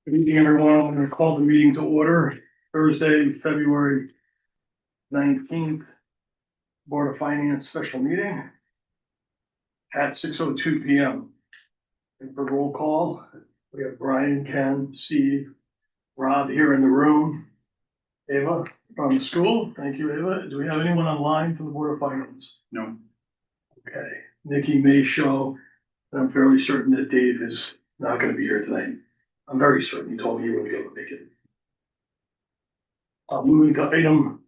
Good evening, everyone. I'm going to call the meeting to order Thursday, February 19th, Board of Finance special meeting at 6:02 p.m. And for roll call, we have Brian, Ken, Steve, Rob here in the room, Ava from the school. Thank you, Ava. Do we have anyone online from the Board of Finance? No. Okay. Nikki may show, and I'm fairly certain that Dave is not going to be here tonight. I'm very certain. He told me he wouldn't be able to make it. Moving to item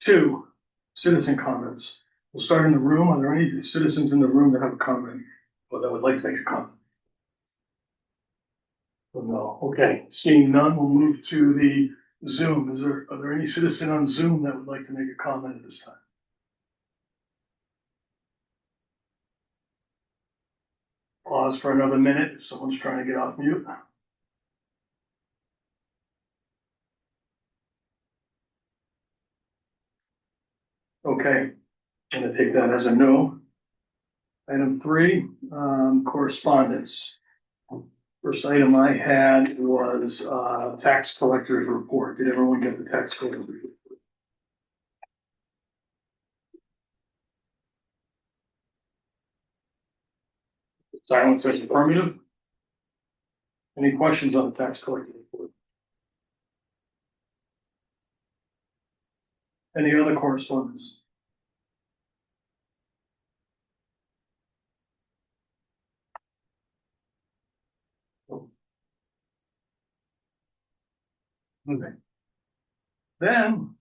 2, citizen comments. We'll start in the room. Are there any citizens in the room that have a comment or that would like to make a comment? Oh, no. Okay, seeing none, we'll move to the Zoom. Are there any citizen on Zoom that would like to make a comment at this time? Pause for another minute if someone's trying to get off mute. Okay, I'm gonna take that as a no. Item 3, correspondence. First item I had was tax collector's report. Did everyone get the tax collector's report? Silence says affirmative. Any questions on the tax collector's report? Any other correspondence? Okay. Then,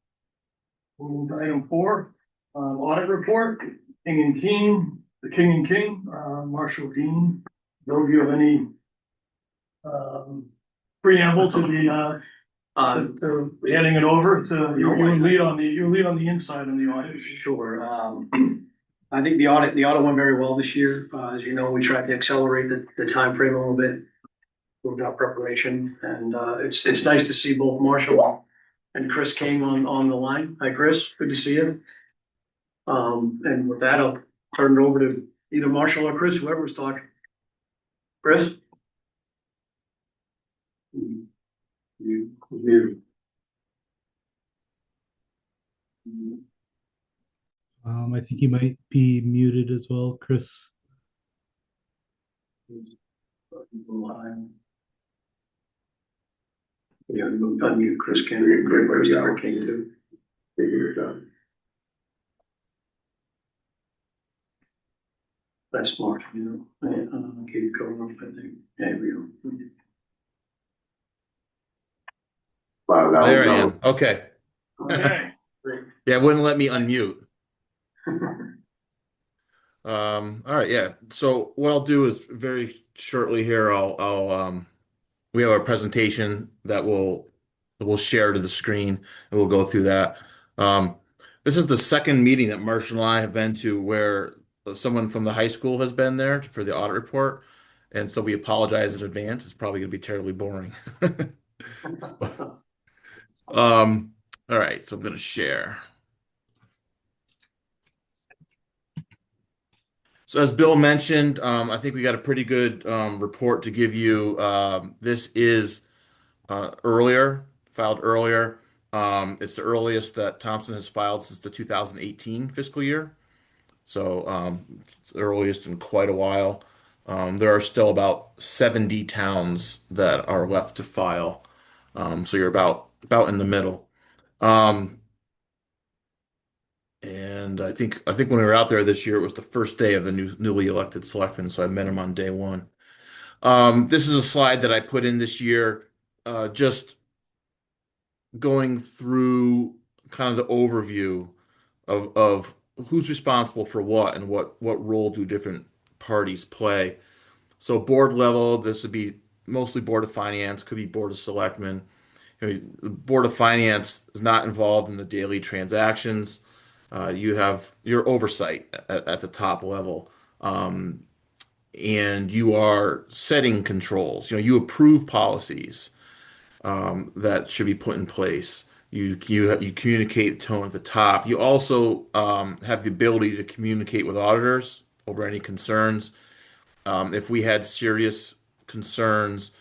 moving to item 4, audit report, King and King, the King and King, Marshall Dean. Bill, do you have any preamble to the to handing it over to you? You lead on the inside of the audit. Sure. I think the audit went very well this year. As you know, we tried to accelerate the timeframe a little bit, moved our preparation, and it's nice to see both Marshall and Chris King on the line. Hi, Chris. Good to see you. And with that, I'll turn it over to either Marshall or Chris, whoever was talking. Chris? You. I think he might be muted as well, Chris. Yeah, unmute Chris King. Where's our King too? You're done. That's smart, you know. Keep going, I think. Yeah, we go. Wow, there I am. Okay. Okay. Yeah, it wouldn't let me unmute. All right, yeah. So what I'll do is very shortly here, we have our presentation that we'll share to the screen and we'll go through that. This is the second meeting that Marshall and I have been to where someone from the high school has been there for the audit report. And so we apologize in advance. It's probably gonna be terribly boring. All right, so I'm gonna share. So as Bill mentioned, I think we got a pretty good report to give you. This is filed earlier. It's the earliest that Thompson has filed since the 2018 fiscal year. So it's the earliest in quite a while. There are still about 70 towns that are left to file. So you're about in the middle. Um, and I think when we were out there this year, it was the first day of the newly elected selectmen, so I met him on day one. This is a slide that I put in this year, just going through kind of the overview of who's responsible for what and what role do different parties play. So board level, this would be mostly Board of Finance, could be Board of Selectmen. The Board of Finance is not involved in the daily transactions. You have your oversight at the top level, and you are setting controls. You approve policies that should be put in place. You communicate tone at the top. You also have the ability to communicate with auditors over any concerns. If we had serious concerns,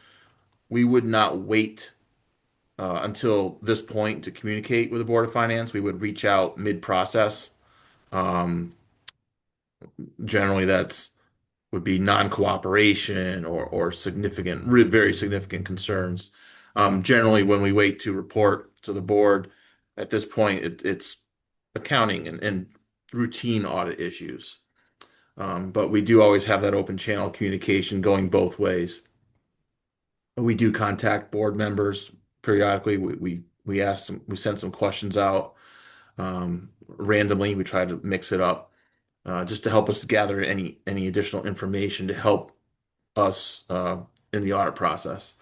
we would not wait until this point to communicate with the Board of Finance. We would reach out mid-process. Um, Generally, that's would be non-cooperation or significant, very significant concerns. Generally, when we wait to report to the board, at this point, it's accounting and routine audit issues. But we do always have that open channel of communication going both ways. We do contact board members periodically. We ask some, we send some questions out randomly. We try to mix it up just to help us gather any additional information to help us in the audit process.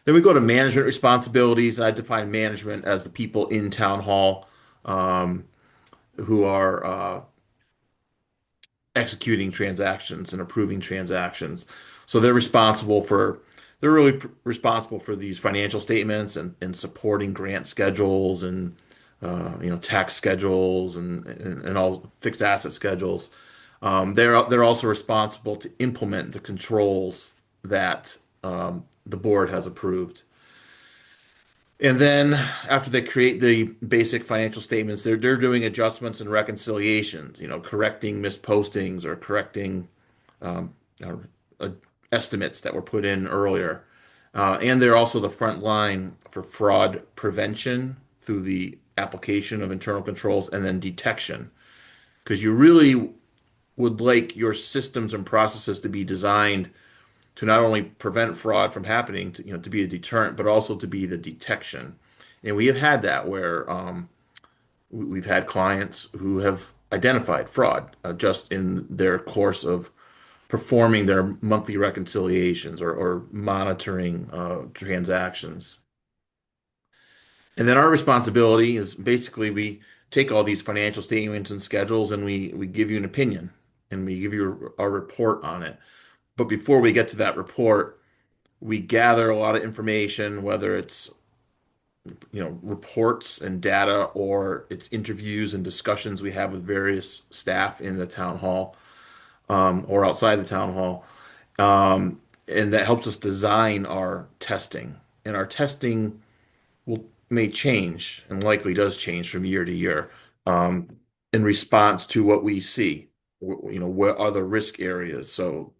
Then we go to management responsibilities. I define management as the people in town hall um, who are executing transactions and approving transactions. So they're really responsible for these financial statements and supporting grant schedules and tax schedules and all fixed asset schedules. They're also responsible to implement the controls that the board has approved. And then after they create the basic financial statements, they're doing adjustments and reconciliations, correcting mispostings or correcting um, uh, uh, estimates that were put in earlier. And they're also the front line for fraud prevention through the application of internal controls and then detection. Because you really would like your systems and processes to be designed to not only prevent fraud from happening, to be a deterrent, but also to be the detection. And we have had that where we've had clients who have identified fraud just in their course of performing their monthly reconciliations or monitoring transactions. And then our responsibility is basically we take all these financial statements and schedules and we give you an opinion and we give you a report on it. But before we get to that report, we gather a lot of information, whether it's reports and data or it's interviews and discussions we have with various staff in the town hall or outside the town hall. And that helps us design our testing. And our testing may change and likely does change from year to year um, in response to what we see. What are the risk areas? So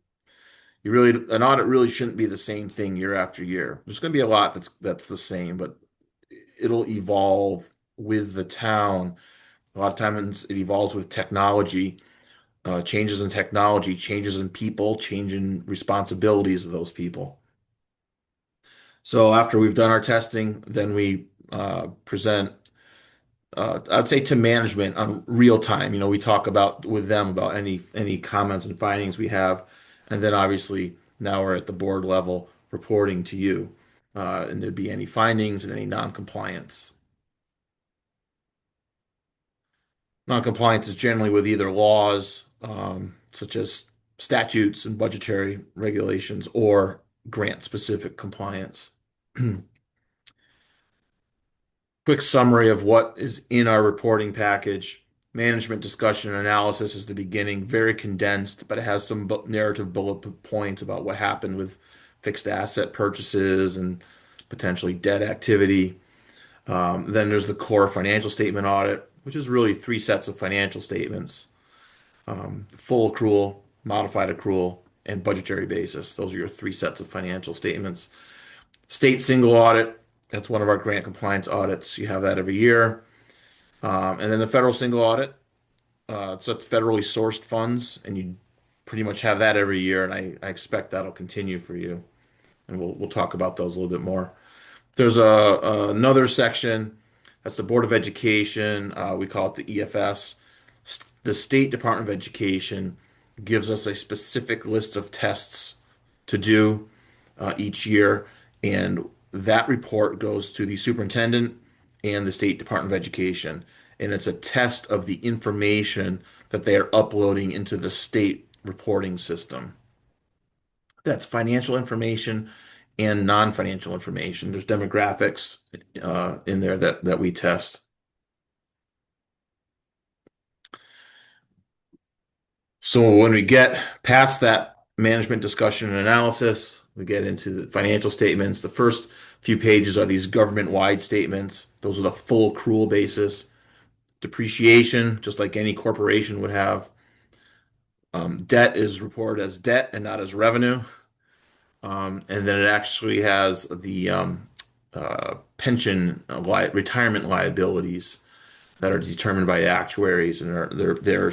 an audit really shouldn't be the same thing year after year. There's going to be a lot that's the same, but it'll evolve with the town. A lot of times it evolves with technology, changes in technology, changes in people, change in responsibilities of those people. So after we've done our testing, then we present, I'd say to management on real time. We talk about with them about any comments and findings we have, and then obviously now we're at the board level reporting to you, and there'd be any findings and any non-compliance. Non-compliance is generally with either laws, such as statutes and budgetary regulations, or grant-specific compliance. Quick summary of what is in our reporting package. Management discussion and analysis is the beginning, very condensed, but it has some narrative bullet points about what happened with fixed asset purchases and potentially debt activity. Then there's the core financial statement audit, which is really three sets of financial statements, full accrual, modified accrual, and budgetary basis. Those are your three sets of financial statements. State single audit, that's one of our grant compliance audits. You have that every year. And then the federal single audit, so it's federally sourced funds, and you pretty much have that every year, and I expect that'll continue for you. And we'll talk about those a little bit more. There's another section that's the Board of Education. We call it the EFS. The State Department of Education gives us a specific list of tests to do each year, and that report goes to the superintendent and the State Department of Education. And it's a test of the information that they are uploading into the state reporting system. That's financial information and non-financial information. There's demographics in there that we test. So when we get past that management discussion and analysis, We get into the financial statements. The first few pages are these government-wide statements. Those are the full accrual basis. Depreciation, just like any corporation would have. Debt is reported as debt and not as revenue. And then it actually has the retirement liabilities that are determined by actuaries, and they're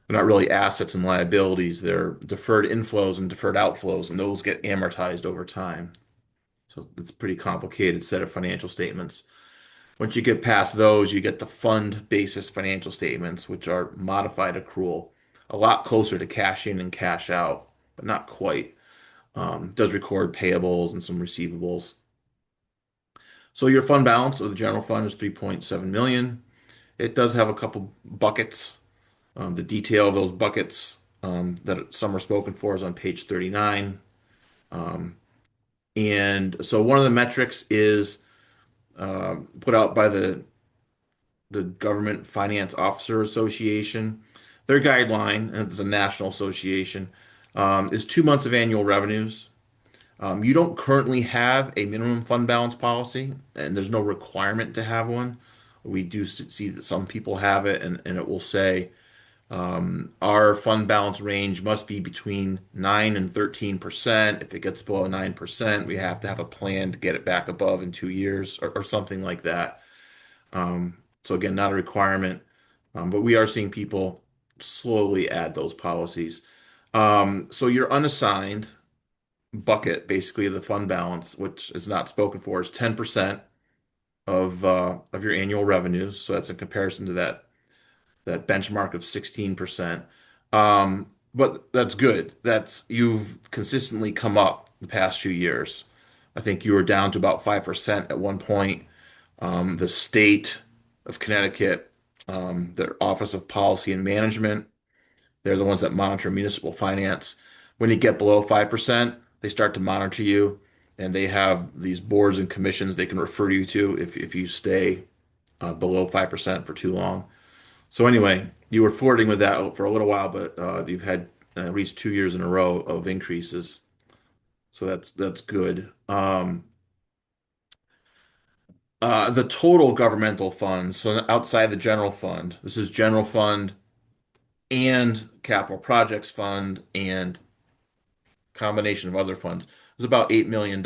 not really assets and liabilities. They're deferred inflows and deferred outflows, and those get amortized over time. So it's a pretty complicated set of financial statements. Once you get past those, you get the fund basis financial statements, which are modified accrual, a lot closer to cash in and cash out, but not quite. Does record payables and some receivables. So your fund balance of the general fund is 3.7 million. It does have a couple buckets. The detail of those buckets that some are spoken for is on page 39. And so one of the metrics is put out by the Government Finance Officer Association. Their guideline, and it's a national association, is 2 months of annual revenues. You don't currently have a minimum fund balance policy, and there's no requirement to have one. We do see that some people have it, and it will say our fund balance range must be between 9 and 13%. If it gets below 9%, we have to have a plan to get it back above in 2 years or something like that. So again, not a requirement, but we are seeing people slowly add those policies. So your unassigned bucket, basically of the fund balance, which is not spoken for, is 10% of your annual revenues. So that's in comparison to that benchmark of 16%. But that's good. That's you've consistently come up the past few years. I think you were down to about 5% at one point. The state of Connecticut, their Office of Policy and Management, they're the ones that monitor municipal finance. When you get below 5%, they start to monitor you, and they have these boards and commissions they can refer you to if you stay below 5% for too long. So anyway, you were flirting with that for a little while, but you've had at least 2 years in a row of increases. So that's good. The total governmental funds, so outside the general fund, this is general fund and capital projects fund and combination of other funds, is about $8 million,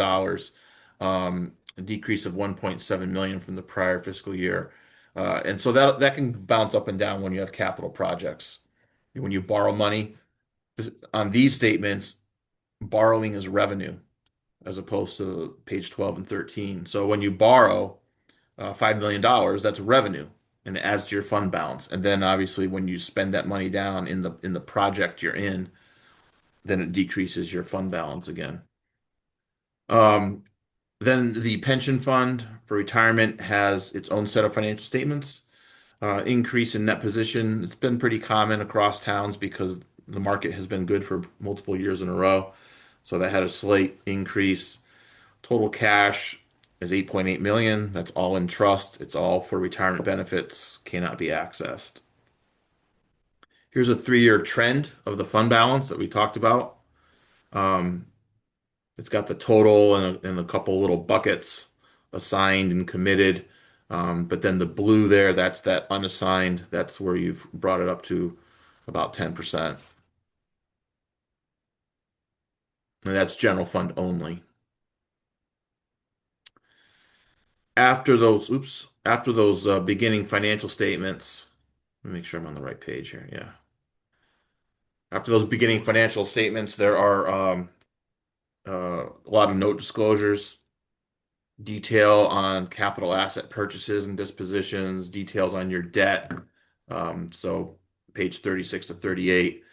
a decrease of 1.7 million from the prior fiscal year. And so that can bounce up and down when you have capital projects. When you borrow money, on these statements, borrowing is revenue as opposed to page 12 and 13. So when you borrow $5 million, that's revenue and it adds to your fund balance. And then obviously when you spend that money down in the project you're in, then it decreases your fund balance again. Um, then the pension fund for retirement has its own set of financial statements. Increase in net position. It's been pretty common across towns because the market has been good for multiple years in a row. So that had a slight increase. Total cash is 8.8 million. That's all in trust. It's all for retirement benefits, cannot be accessed. Here's a 3-year trend of the fund balance that we talked about. Um, it's got the total and a couple little buckets assigned and committed. But then the blue there, that's that unassigned. That's where you've brought it up to about 10%. And that's general fund only. After those beginning financial statements, let me make sure I'm on the right page here. Yeah. After those beginning financial statements, there are a lot of note disclosures, detail on capital asset purchases and dispositions, details on your debt. So page 36 to 38.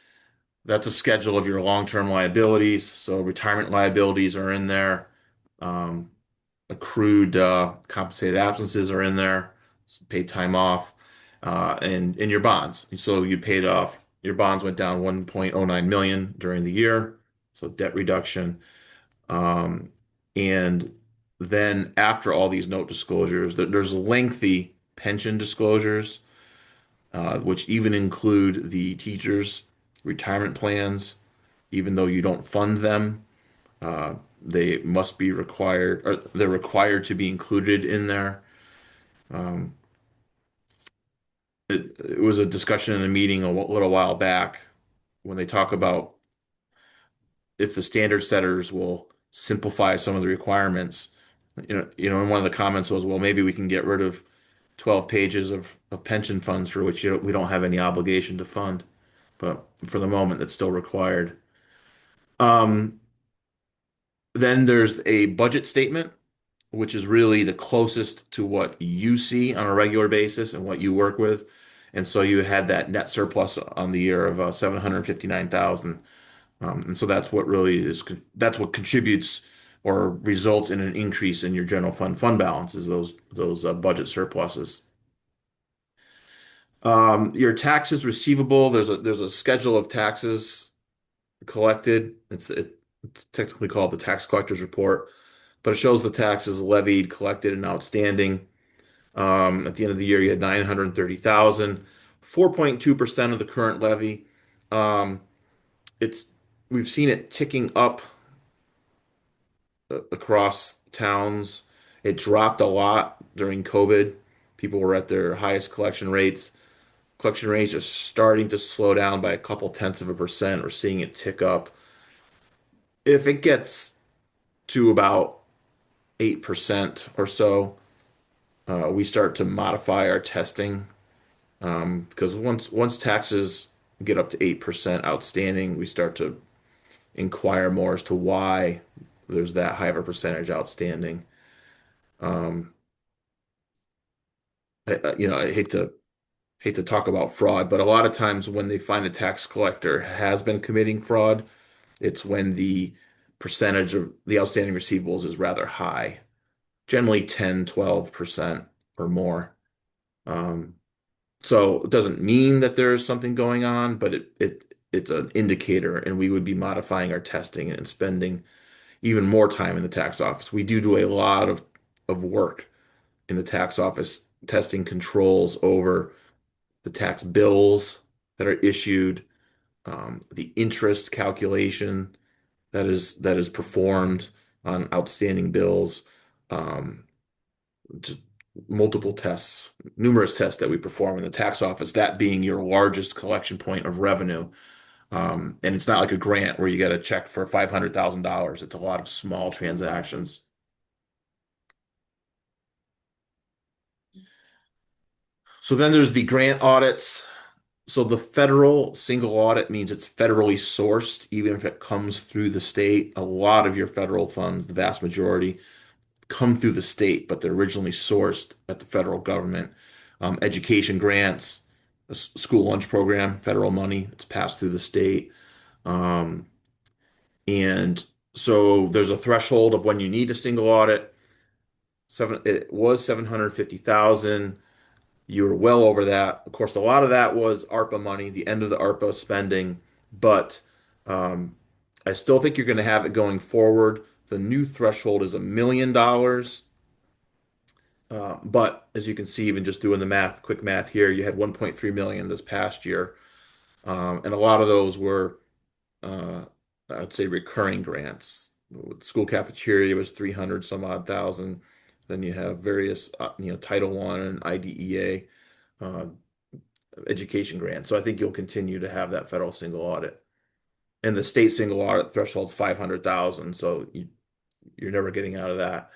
That's a schedule of your long-term liabilities. So retirement liabilities are in there. Accrued compensated absences are in there. Paid time off, and your bonds. So you paid off. Your bonds went down 1.09 million during the year. So debt reduction. Um, and then after all these note disclosures, there's lengthy pension disclosures, which even include the teachers' retirement plans, even though you don't fund them. Uh, they must be required, or they're required to be included in there. Um, it was a discussion in a meeting a little while back when they talk about if the standard setters will simplify some of the requirements. And one of the comments was, well, maybe we can get rid of 12 pages of pension funds for which we don't have any obligation to fund. But for the moment, that's still required. Um, then there's a budget statement, which is really the closest to what you see on a regular basis and what you work with. And so you had that net surplus on the year of 759,000. And so that's what really is, that's what contributes or results in an increase in your general fund balances, those budget surpluses. Your taxes receivable, there's a schedule of taxes collected. It's technically called the tax collector's report, but it shows the taxes levied, collected, and outstanding. At the end of the year, you had 930,000, 4.2% of the current levy. Um, it's we've seen it ticking up across towns. It dropped a lot during COVID. People were at their highest collection rates. Collection rates are starting to slow down by a couple tenths of a percent. We're seeing it tick up. If it gets to about 8% or so, we start to modify our testing. Because once taxes get up to 8% outstanding, we start to inquire more as to why there's that high of a percentage outstanding. Um, I hate to talk about fraud, but a lot of times when they find a tax collector has been committing fraud, it's when the percentage of the outstanding receivables is rather high, generally 10, 12% or more. Um, so it doesn't mean that there's something going on, but it's an indicator, and we would be modifying our testing and spending even more time in the tax office. We do a lot of work in the tax office, testing controls over the tax bills that are issued, the interest calculation that is performed on outstanding bills, um, just multiple tests, numerous tests that we perform in the tax office, that being your largest collection point of revenue. And it's not like a grant where you get a check for $500,000. It's a lot of small transactions. So then there's the grant audits. So the federal single audit means it's federally sourced, even if it comes through the state. A lot of your federal funds, the vast majority, come through the state, but they're originally sourced at the federal government. Education grants, a school lunch program, federal money, it's passed through the state. Um, and so there's a threshold of when you need a single audit. It was 750,000. You were well over that. Of course, a lot of that was ARPA money, the end of the ARPA spending, but um, I still think you're going to have it going forward. The new threshold is $1 million. But as you can see, even just doing the math, quick math here, you had 1.3 million this past year. And a lot of those were, uh, I'd say, recurring grants. With school cafeteria was 300 some odd thousand. Then you have various, Title I and IDEA education grants. So I think you'll continue to have that federal single audit. And the state single audit threshold's 500,000. So you're never getting out of that.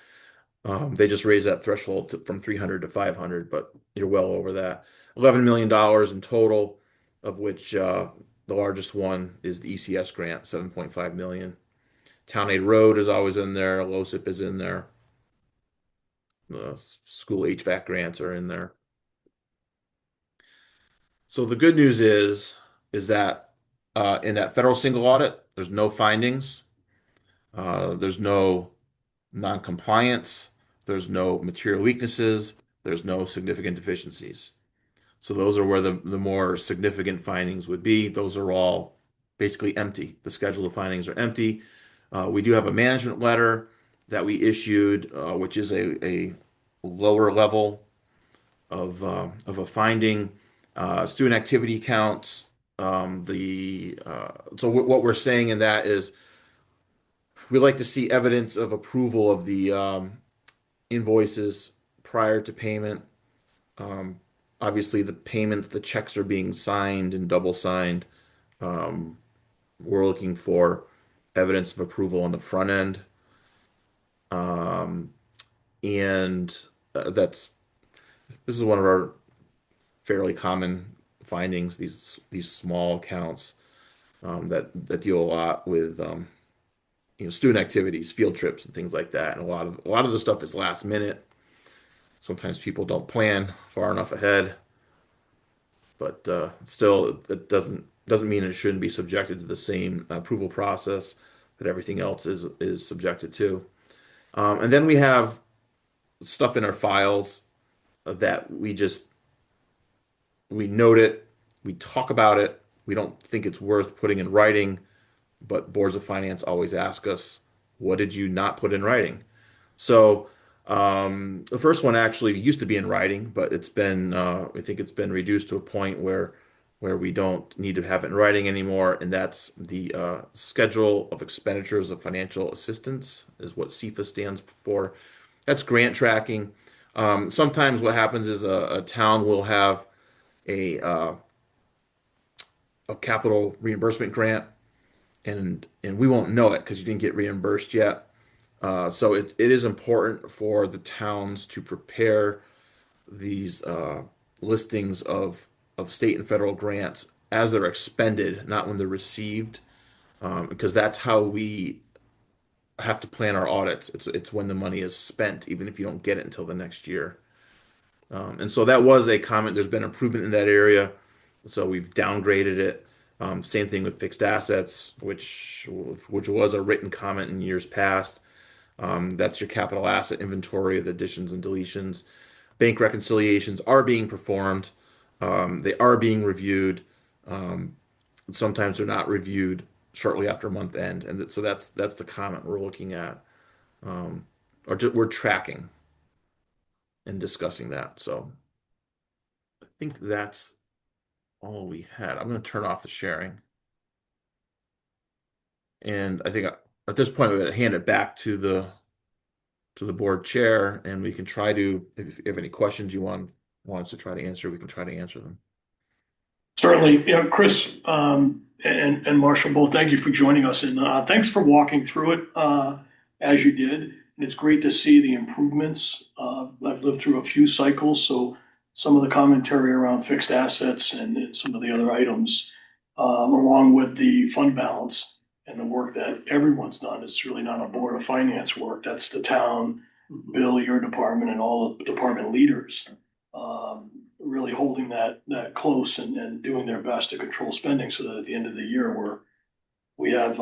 They just raised that threshold from 300 to 500, but you're well over that. $11 million in total, of which the largest one is the ECS grant, 7.5 million. Town Aid Road is always in there. LoSiP is in there. The school HVAC grants are in there. So the good news is that in that federal single audit, there's no findings. There's no non-compliance. There's no material weaknesses. There's no significant deficiencies. So those are where the more significant findings would be. Those are all basically empty. The schedule of findings are empty. We do have a management letter that we issued, which is a lower level of a finding. Student activity counts. So what we're saying in that is We like to see evidence of approval of the invoices prior to payment. Um, Obviously, the payments, the checks are being signed and double signed. Um, we're looking for evidence of approval on the front end. Um, and that's this is one of our fairly common findings. These small accounts that deal a lot with student activities, field trips, and things like that. And a lot of the stuff is last minute. Sometimes people don't plan far enough ahead, but still, it doesn't mean it shouldn't be subjected to the same approval process that everything else is subjected to. And then we have stuff in our files that we note it, we talk about it, we don't think it's worth putting in writing, but boards of finance always ask us, what did you not put in writing? So the first one actually used to be in writing, but I think it's been reduced to a point where we don't need to have it in writing anymore, and that's the schedule of expenditures of financial assistance is what CFA stands for. That's grant tracking. Sometimes what happens is a town will have a uh, a capital reimbursement grant, and we won't know it because you didn't get reimbursed yet. So it is important for the towns to prepare these listings of state and federal grants as they're expended, not when they're received, because that's how we have to plan our audits. It's when the money is spent, even if you don't get it until the next year. And so that was a comment. There's been improvement in that area, so we've downgraded it. Same thing with fixed assets, which was a written comment in years past. That's your capital asset inventory of additions and deletions. Bank reconciliations are being performed. They are being reviewed. Um, Sometimes they're not reviewed shortly after month end, and so that's the comment we're looking at, um, we're tracking and discussing that. So I think that's all we had. I'm going to turn off the sharing, and I think at this point we're going to hand it back to the board chair, and we can try to, if you have any questions you want us to try to answer, we can try to answer them. Certainly, yeah, Chris, and Marshall, both, thank you for joining us, and thanks for walking through it as you did. And it's great to see the improvements. I've lived through a few cycles, so some of the commentary around fixed assets and some of the other items, along with the fund balance and the work that everyone's done. It's really not a board of finance work. That's the town, Bill, your department, and all the department leaders. Really holding that close and doing their best to control spending so that at the end of the year we have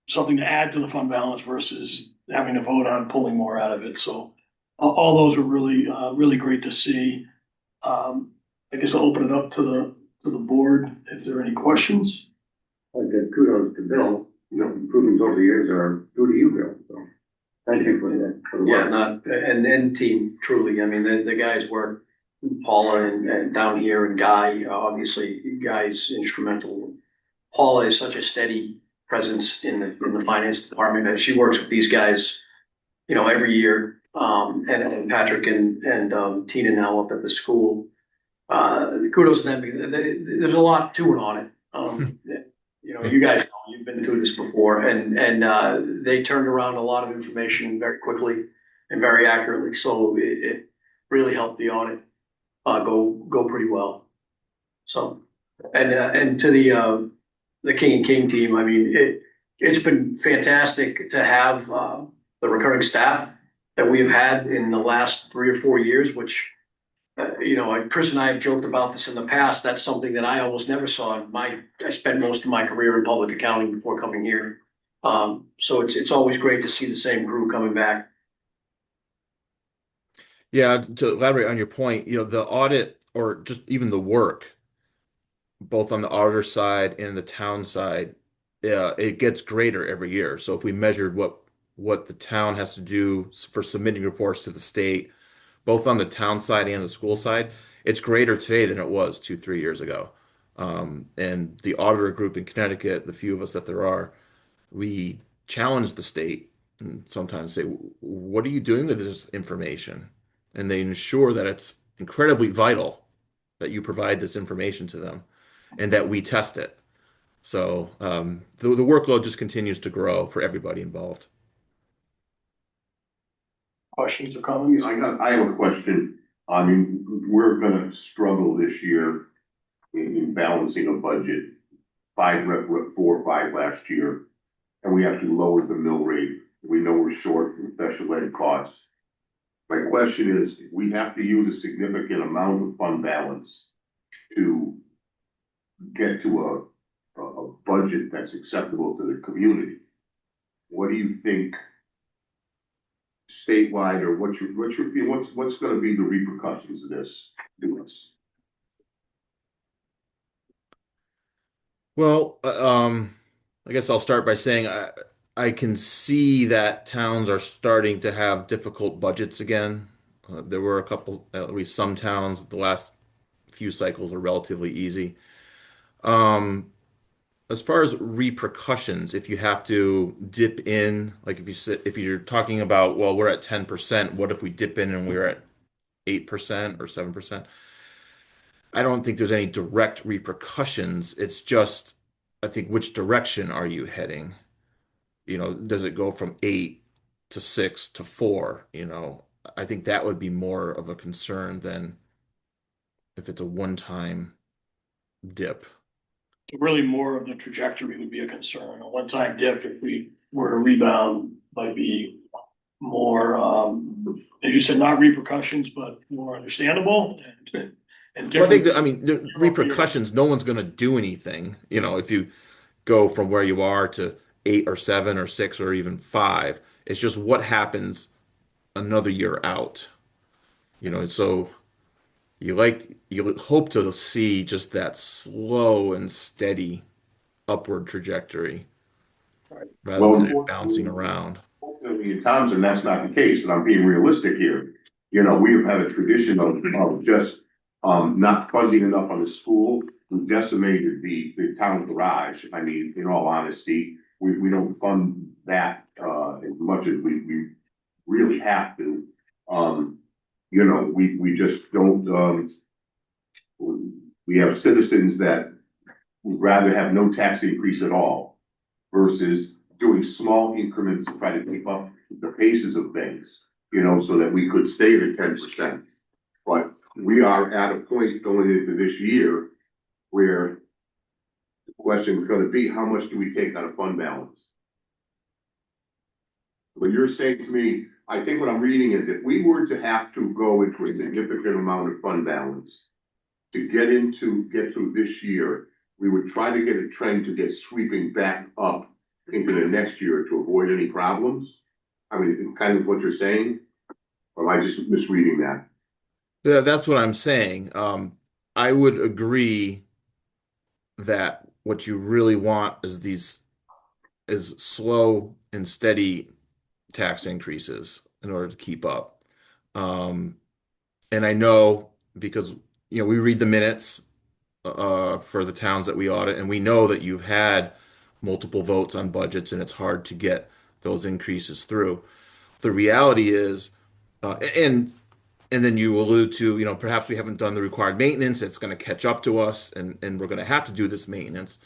something to add to the fund balance versus having to vote on pulling more out of it. So all those are really great to see. I guess I'll open it up to the board if there are any questions. I give kudos to Bill, improvements over the years are due to you, Bill, so thank you for that, for the Yeah, work. not, and team, truly. I mean, the guys work, Paula and down here and Guy, obviously, Guy's instrumental. Paula is such a steady presence in the finance department, and she works with these guys, every year. And Patrick and Tina now up at the school. Kudos to them, because there's a lot to an audit. You guys know, you've been through this before, and they turned around a lot of information very quickly and very accurately. So it really helped the audit go pretty well. So, and to the King and King team, I mean, it's been fantastic to have the recurring staff that we've had in the last 3 or 4 years, which Chris and I have joked about this in the past. That's something that I almost never saw. I spent most of my career in public accounting before coming here. So it's always great to see the same crew coming back. Yeah, to elaborate on your point, the audit or just even the work, both on the auditor side and the town side, it gets greater every year. So if we measured what the town has to do for submitting reports to the state, both on the town side and the school side, it's greater today than it was 2, 3 years ago. And the auditor group in Connecticut, the few of us that there are, we challenge the state and sometimes say, what are you doing with this information? And they ensure that it's incredibly vital that you provide this information to them and that we test it. So the workload just continues to grow for everybody involved. Questions or comments? I have a question. I mean, we're gonna struggle this year in balancing a budget. We're at 4 or 5 last year, and we actually lowered the mill rate. We know we're short in special ed costs. My question is, we have to use a significant amount of fund balance to get to a budget that's acceptable to the community. What do you think statewide, or what's your feeling, what's gonna be the repercussions of this to us? Well, I guess I'll start by saying I can see that towns are starting to have difficult budgets again. There were a couple, at least some towns, the last few cycles are relatively easy. Um, as far as repercussions, if you have to dip in, like if you're talking about, well, we're at 10%, what if we dip in and we're at 8% or 7%? I don't think there's any direct repercussions. It's just, I think, which direction are you heading? Does it go from 8 to 6 to 4? I think that would be more of a concern than if it's a one-time dip. Really more of the trajectory would be a concern. A one-time dip, if we were to rebound, might be more, as you said, not repercussions, but more understandable and Well, I think different. that, I mean, the repercussions, no one's going to do anything. If you go from where you are to 8 or 7 or 6 or even 5, it's just what happens another year out. So you hope to see just that slow and steady upward trajectory rather than it Well, bouncing around. unfortunately, at times, and that's not the case, and I'm being realistic here. We have had a tradition of just not funding enough on the school. We've decimated the town garage. I mean, in all honesty, we don't fund that as much as we really have to. We just don't we have citizens that would rather have no tax increase at all versus doing small increments to try to keep up the paces of things, so that we could stay at 10%. But we are at a point going into this year where the question is going to be, how much do we take out of fund balance? What you're saying to me, I think what I'm reading is if we were to have to go into a significant amount of fund balance to get through this year, we would try to get a trend to get sweeping back up into the next year to avoid any problems. I mean, kind of what you're saying, or am I just misreading that? Yeah, that's what I'm saying. I would agree that what you really want is slow and steady tax increases in order to keep up. Um, and I know because we read the minutes for the towns that we audit, and we know that you've had multiple votes on budgets, and it's hard to get those increases through. The reality is, and then you allude to, perhaps we haven't done the required maintenance. It's going to catch up to us, and we're going to have to do this maintenance.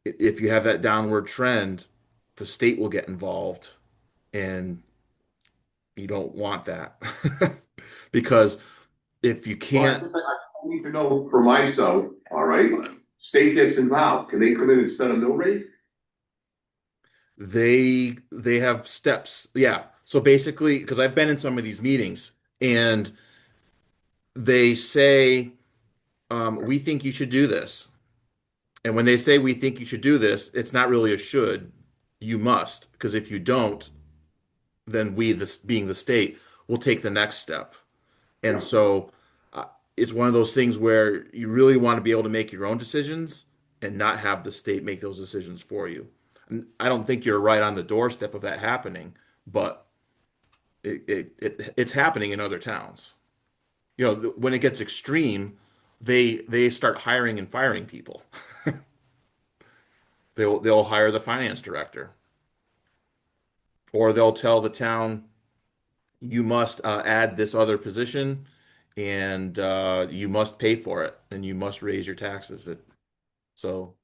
If you have that downward trend, the state will get involved, and you don't want that because if you Well, can't, I need to know for myself, all right, state gets involved, can they come in and set a mill rate? they have steps. Yeah. So basically, because I've been in some of these meetings, and they say, we think you should do this. And when they say we think you should do this, it's not really a should. You must, because if you don't, then we, this being the state, will take the next step. And so it's one of those things where you really want to be able to make your own decisions and not have the state make those decisions for you. And I don't think you're right on the doorstep of that happening, but it's happening in other towns. When it gets extreme, they start hiring and firing people. they'll hire the finance director. Or they'll tell the town, you must add this other position and you must pay for it and you must raise your taxes. So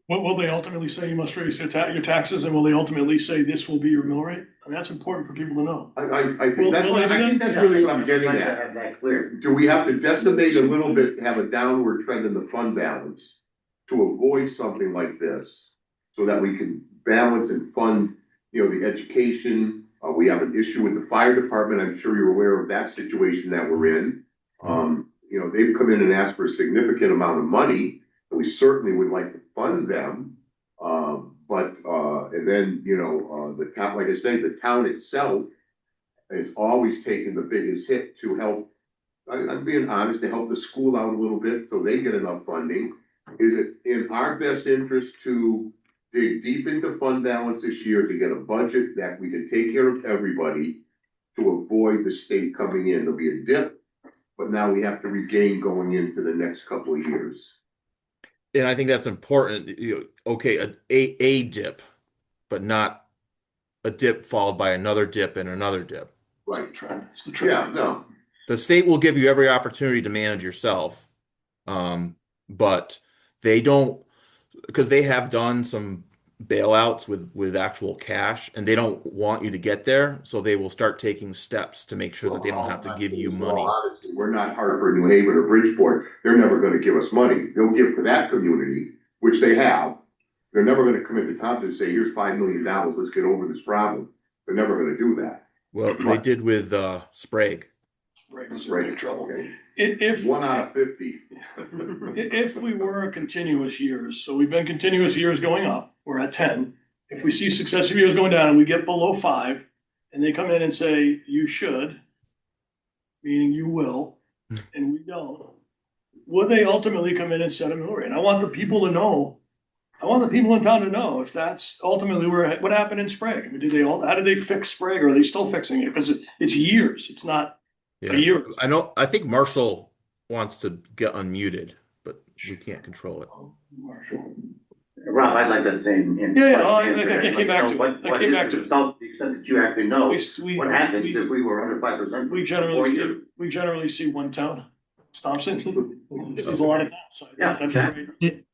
What will they ultimately say? You must raise your taxes, and will they ultimately say this will be your mill rate? I mean, that's important for people to know. I Well, think that's well, what, I think that's really what I'm getting Like to at. have that clear. Do we have to decimate a little bit, have a downward trend in the fund balance to avoid something like this? So that we can balance and fund, the education, we have an issue with the fire department, I'm sure you're aware of that situation that we're in. They've come in and asked for a significant amount of money, and we certainly would like to fund them. And then, the town, like I say, the town itself has always taken the biggest hit to help, I'm being honest, to help the school out a little bit so they get enough funding. Is it in our best interest to dig deep into fund balance this year to get a budget that we can take care of everybody to avoid the state coming in? There'll be a dip, but now we have to regain going into the next couple of years. and I think that's important. Okay, a dip, but not a dip followed by another dip and another dip. Right. It's the trend. Yeah, no, The state will give you every opportunity to manage yourself, but they don't, because they have done some bailouts with actual cash, and they don't want you to get there, so they will start taking steps to make sure that they don't have to give you money. Honestly, we're not Hartford, New Haven, or Bridgeport. They're never gonna give us money. They'll give to that community, which they have. They're never gonna come into town to say, here's $5 million, let's get over this problem. They're never gonna do that. Well, they did with Sprague. Sprague's Right. in big trouble. Okay. If 1 out of 50. if we were continuous years, so we've been continuous years going up, we're at 10. If we see successive years going down and we get below 5, and they come in and say, you should, meaning you will, and we don't, would they ultimately come in and set a mill rate? I want the people to know. I want the people in town to know if that's ultimately what happened in Sprague. I mean, how did they fix Sprague, or are they still fixing it? Because it's years. It's not a year. I think Marshall wants to get unmuted, but we can't control it. Marshall. Rob, I'd like that same. I came back to it. I came back to it. The extent that you actually know We- what happens if we were under 5%. We generally see one town, Thompson. This is a lot of towns. So Yeah, that's exactly. great.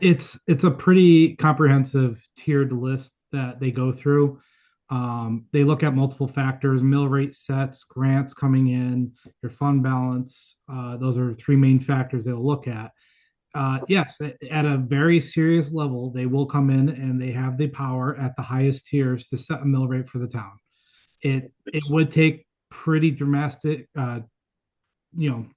It's a pretty comprehensive tiered list that they go through. They look at multiple factors: mill rate sets, grants coming in, your fund balance. Those are three main factors they'll look at. Yes, at a very serious level, they will come in and they have the power at the highest tiers to set a mill rate for the town. It would take pretty dramatic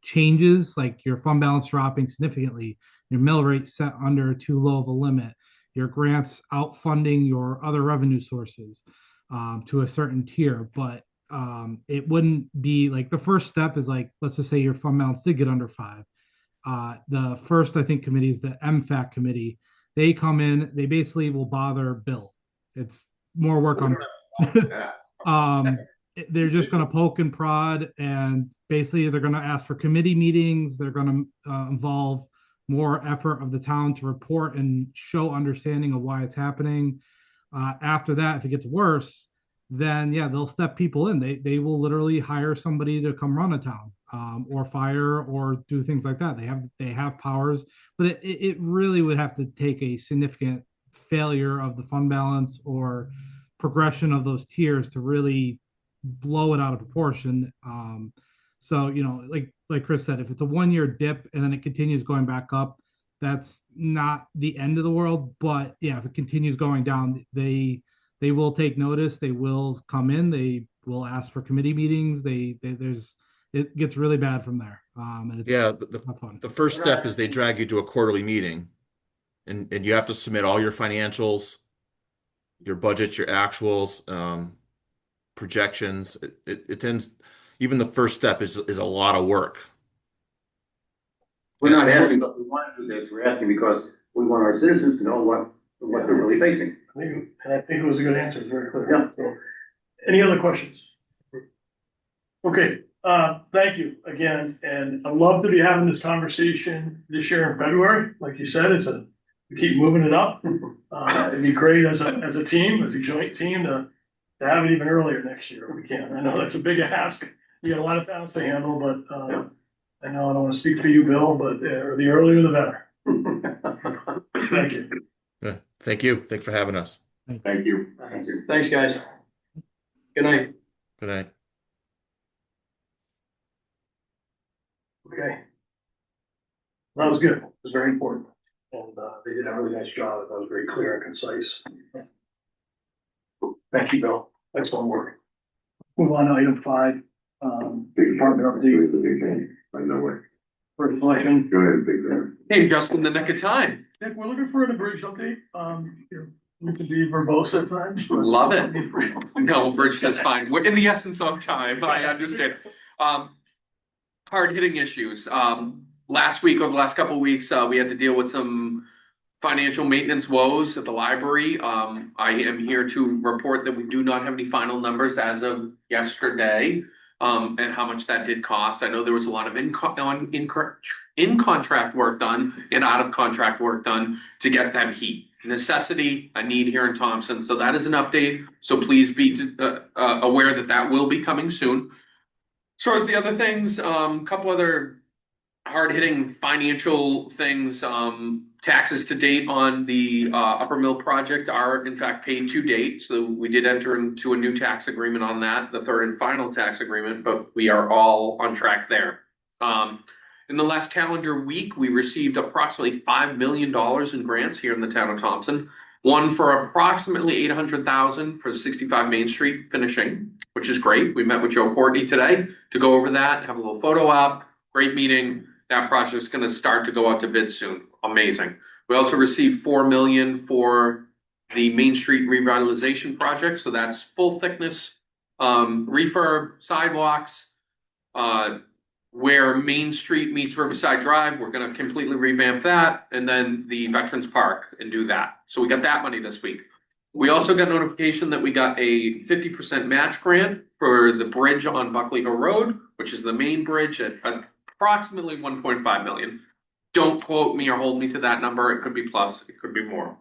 changes, like your fund balance dropping significantly, your mill rate set under too low of a limit, your grants outfunding your other revenue sources to a certain tier. But it wouldn't be like the first step is like, let's just say your fund balance did get under 5. The first, I think, committee is the MFAC committee. They come in, they basically will bother Bill. It's more work on they're just going to poke and prod, and basically they're going to ask for committee meetings. They're going to involve more effort of the town to report and show understanding of why it's happening. After that, if it gets worse, then yeah, they'll step people in. They will literally hire somebody to come run a town, or fire, or do things like that. They have powers, but it really would have to take a significant failure of the fund balance or progression of those tiers to really blow it out of proportion. So like Chris said, if it's a 1-year dip and then it continues going back up, that's not the end of the world. But yeah, if it continues going down, they will take notice. They will come in. They will ask for committee meetings. It gets really bad from there. And it's not fun. The first step is they drag you to a quarterly meeting, and you have to submit all your financials, your budgets, your actuals, projections. It tends, even the first step is a lot of work. We're not asking because we want to do this. We're asking because we want our citizens to know what they're really facing. I think it was a good answer. It's very clear. Yeah. So, any other questions? Okay. Thank you again. And I'd love to be having this conversation this year in February. Like you said, it's a keep moving it up. It'd be great as a team, as a joint team to have it even earlier next year if we can. I know that's a big ask. You got a lot of towns to handle, but, I know I don't want to speak for you, Bill, but the earlier the better. Thank you. Yeah, thank you. Thanks for having us. Thank you. Thanks, guys. Good night. Good night. Okay. That was good. It was very important. And, they did a really nice job. That was very clear and concise. Thank you, Bill. Excellent work. Move on to item 5, department updates. The big thing, I know it. First selection. Go ahead, big thing. Hey, just in the nick of time. Nick, we're looking for a bridge update. We can be verbose at times. but- Love it. No, Bridge is fine. We're in the essence of time. I understand. Hard hitting issues. Last week or the last couple of weeks, we had to deal with some financial maintenance woes at the library. I am here to report that we do not have any final numbers as of yesterday. And how much that did cost. I know there was a lot of in contract work done and out of contract work done to get that heat. Necessity, a need here in Thompson. So that is an update. So please be aware that that will be coming soon. As far as the other things, couple other hard-hitting financial things. Taxes to date on the Upper Mill project are in fact paid to date. So we did enter into a new tax agreement on that, the third and final tax agreement, but we are all on track there. In the last calendar week, we received approximately $5 million in grants here in the town of Thompson. One for approximately $800,000 for 65 Main Street finishing, which is great. We met with Joe Courtney today to go over that, have a little photo op. Great meeting. That project is going to start to go out to bid soon. Amazing. We also received $4 million for the Main Street revitalization project. So that's full thickness, refurb, sidewalks, where Main Street meets Riverside Drive. We're going to completely revamp that, and then the Veterans Park and do that. So we got that money this week. We also got notification that we got a 50% match grant for the bridge on Buckley Hill Road, which is the main bridge at approximately 1.5 million. Don't quote me or hold me to that number. It could be plus, it could be more.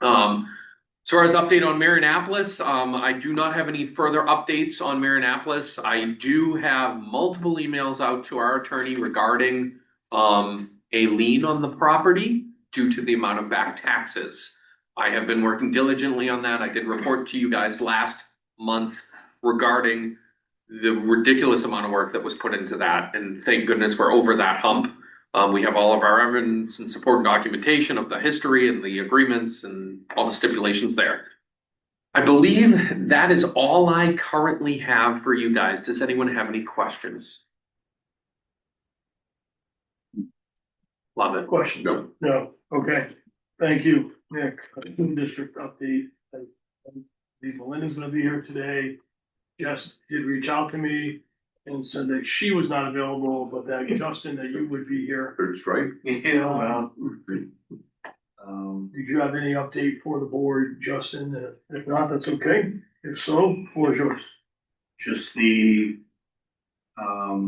As far as update on Marinapolis, I do not have any further updates on Marinapolis. I do have multiple emails out to our attorney regarding a lien on the property due to the amount of back taxes. I have been working diligently on that. I did report to you guys last month regarding the ridiculous amount of work that was put into that. And thank goodness we're over that hump. We have all of our evidence and support documentation of the history and the agreements and all the stipulations there. I believe that is all I currently have for you guys. Does anyone have any questions? Love it. Question? No. Okay. Thank you, Nick. District update. The Melinda's gonna be here today. Jess did reach out to me and said that she was not available, but that Justin, that you would be here. That's right. Yeah, well. Did you have any update for the board, Justin? If not, that's okay. If so, floor is yours. Just the, I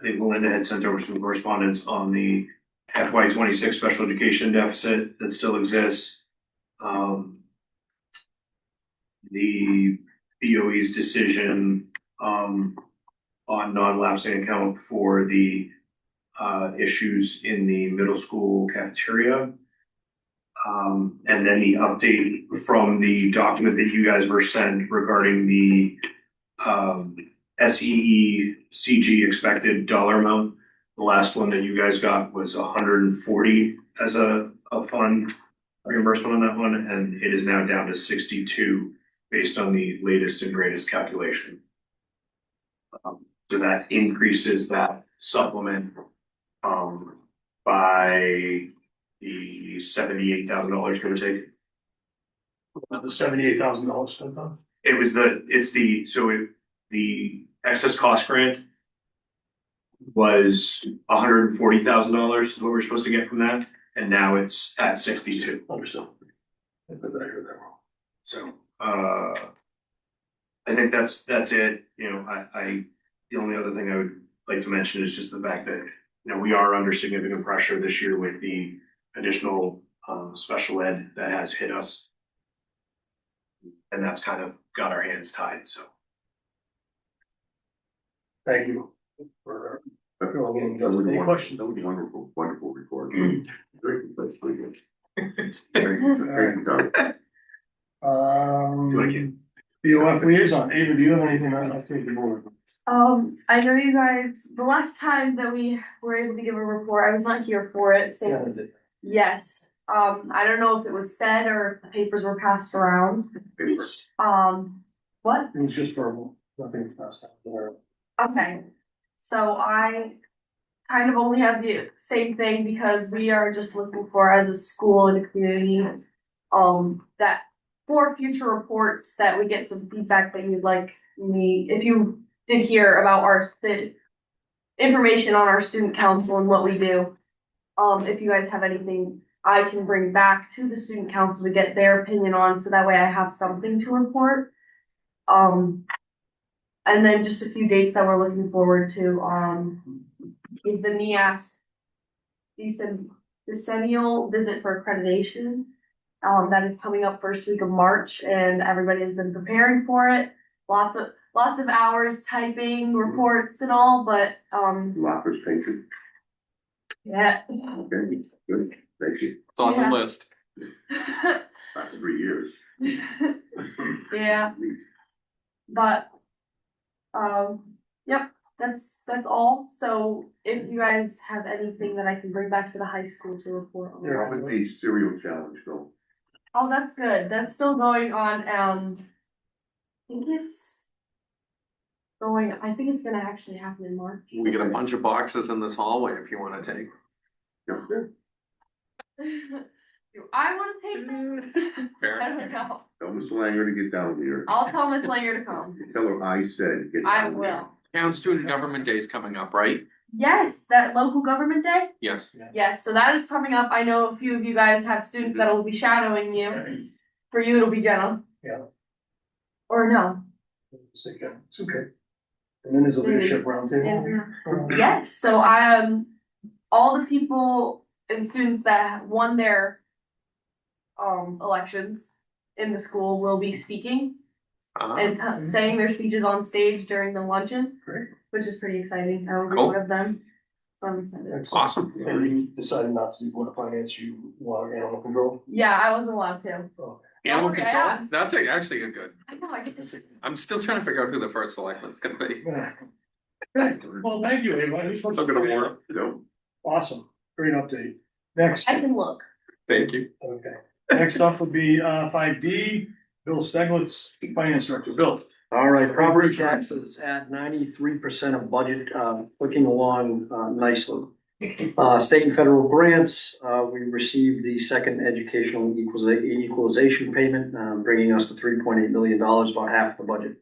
think Melinda had sent over some correspondence on the FY 26 special education deficit that still exists. The BOE's decision, on non-lapsing account for the issues in the middle school cafeteria. And then the update from the document that you guys were sent regarding the SEE CG expected dollar amount. The last one that you guys got was 140 as a fund reimbursement on that one, and it is now down to 62 based on the latest and greatest calculation. So that increases that supplement by the $78,000, give or take. The $78,000 spent on. The excess cost grant was $140,000 is what we're supposed to get from that, and now it's at 62. Understood. I heard that wrong. So I think that's it. You know, I the only other thing I would like to mention is just the fact that, you know, we are under significant pressure this year with the additional special ed that has hit us. And that's kind of got our hands tied, so. Thank you for filling in. That was Any wonderful. questions? That was a wonderful, wonderful report. That's pretty good. Thank you, Tom. Do it again. BOF liaison, Ava, do you have anything I'd like to take the board? I know you guys, the last time that we were able to give a report, I was not here for it, so yes. I don't know if it was said or if the papers were passed around. What? It was just verbal, nothing past that. Okay, so I kind of only have the same thing because we are just looking for as a school and a community, that for future reports that we get some feedback that you'd like me, if you did hear about the information on our student council and what we do. If you guys have anything I can bring back to the student council to get their opinion on, so that way I have something to report. And then just a few dates that we're looking forward to, is the NEAS decennial visit for accreditation. That is coming up first week of March and everybody has been preparing for it. Lots of hours typing reports and all, but, Office patient. yeah. Okay, good, thank you. It's on Yeah. the list. That's 3 years. Yeah, but, yep, that's all. So if you guys have anything that I can bring back to the high school to report on. How would the cereal challenge go? Oh, that's good. That's still going on. I think it's gonna actually happen in March. We get a bunch of boxes in this hallway if you wanna take. Yeah, good. Do I wanna take them? I Fair. don't know. Tell Miss Langer to get down here. I'll tell Miss Langer to come. Tell her I said get down I here. will. Town Student Government Day is coming up, right? Yes, that local government day? Yes. Yes, so that is coming up. I know a few of you guys have students that will be shadowing you. For you, it'll be Jenna. Yeah. Or no. It's okay. And then there's a leadership roundtable. Yes, so all the people and students that won their elections in the school will be speaking and saying their speeches on stage during the luncheon. Great. Which is pretty exciting. I will be Cool. one of them. So I'm excited. Awesome. And you decided not to be board of finance, you want animal control? Yeah, I wasn't allowed to. Oh, Animal Don't worry, I control, asked. that's actually a good, I know, I get to. I'm still trying to figure out who the first selectman's gonna be. Good, well, thank you, Ava. I'm gonna warn him. No, Awesome, great update. Next, I can look. Thank you. okay, next up would be 5D, Bill Steglitz, Finance Director. Bill. All right, property taxes at 93% of budget, clicking along nicely. State and federal grants, we received the second educational equalization payment, bringing us to $3.8 million, about half the budget.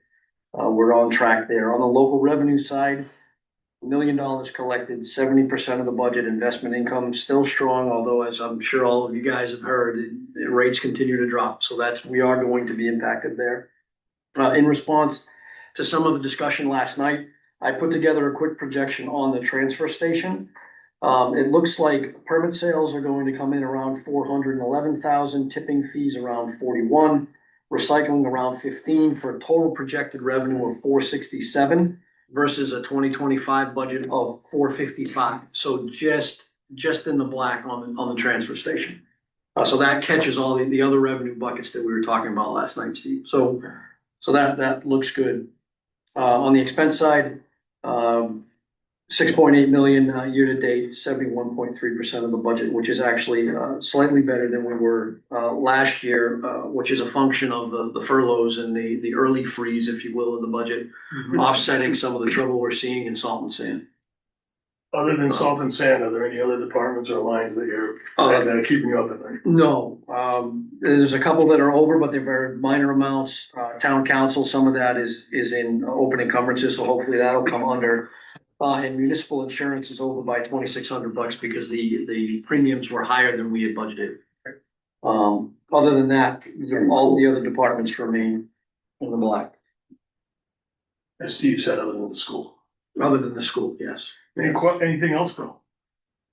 We're on track there. On the local revenue side, $1 million collected, 70% of the budget. Investment income still strong, although as I'm sure all of you guys have heard, the rates continue to drop. So we are going to be impacted there. In response to some of the discussion last night, I put together a quick projection on the transfer station. It looks like permit sales are going to come in around 411,000, tipping fees around 41, recycling around 15 for a total projected revenue of 467 versus a 2025 budget of 455. So just in the black on the transfer station. So that catches all the other revenue buckets that we were talking about last night, Steve. So that looks good. On the expense side, 6.8 million year to date, 71.3% of the budget, which is actually slightly better than we were last year, which is a function of the furloughs and the early freeze, if you will, of the budget, offsetting some of the trouble we're seeing in salt and sand. Other than salt and sand, are there any other departments or lines that that are keeping you up at night? No, there's a couple that are over, but they're very minor amounts. Town council, some of that is in open encumbrances, so hopefully that'll come under. And municipal insurance is over by $2,600 because the premiums were higher than we had budgeted. Other than that, all the other departments remain in the black. As Steve said, other than the school. Other than the school, yes. Anything else, Bill?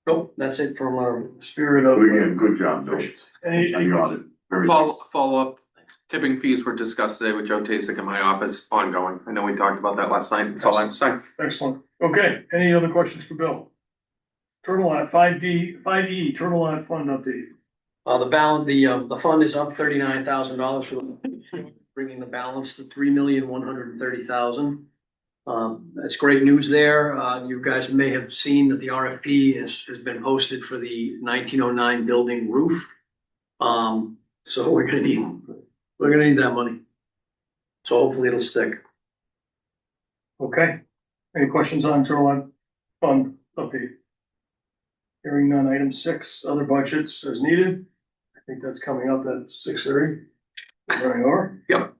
Nope, that's it from our. Spirit of. But again, good job, Bill. Any, On the audit. Very Follow up, tipping fees were discussed today with Joe Tasek in my office, ongoing. I know we talked about that last night. That's all I'm saying. excellent. Okay, any other questions for Bill? Turtle Lot, 5E, Turtle Lot Fund update. The fund is up $39,000 for bringing the balance to $3,130,000. That's great news there. You guys may have seen that the RFP has been posted for the 1909 building roof. So we're gonna need that money. So hopefully it'll stick. Okay, any questions on Turtle Lot Fund update? Hearing none. Item 6, other budgets as needed. I think that's coming up at 6:30. Running over. Yep.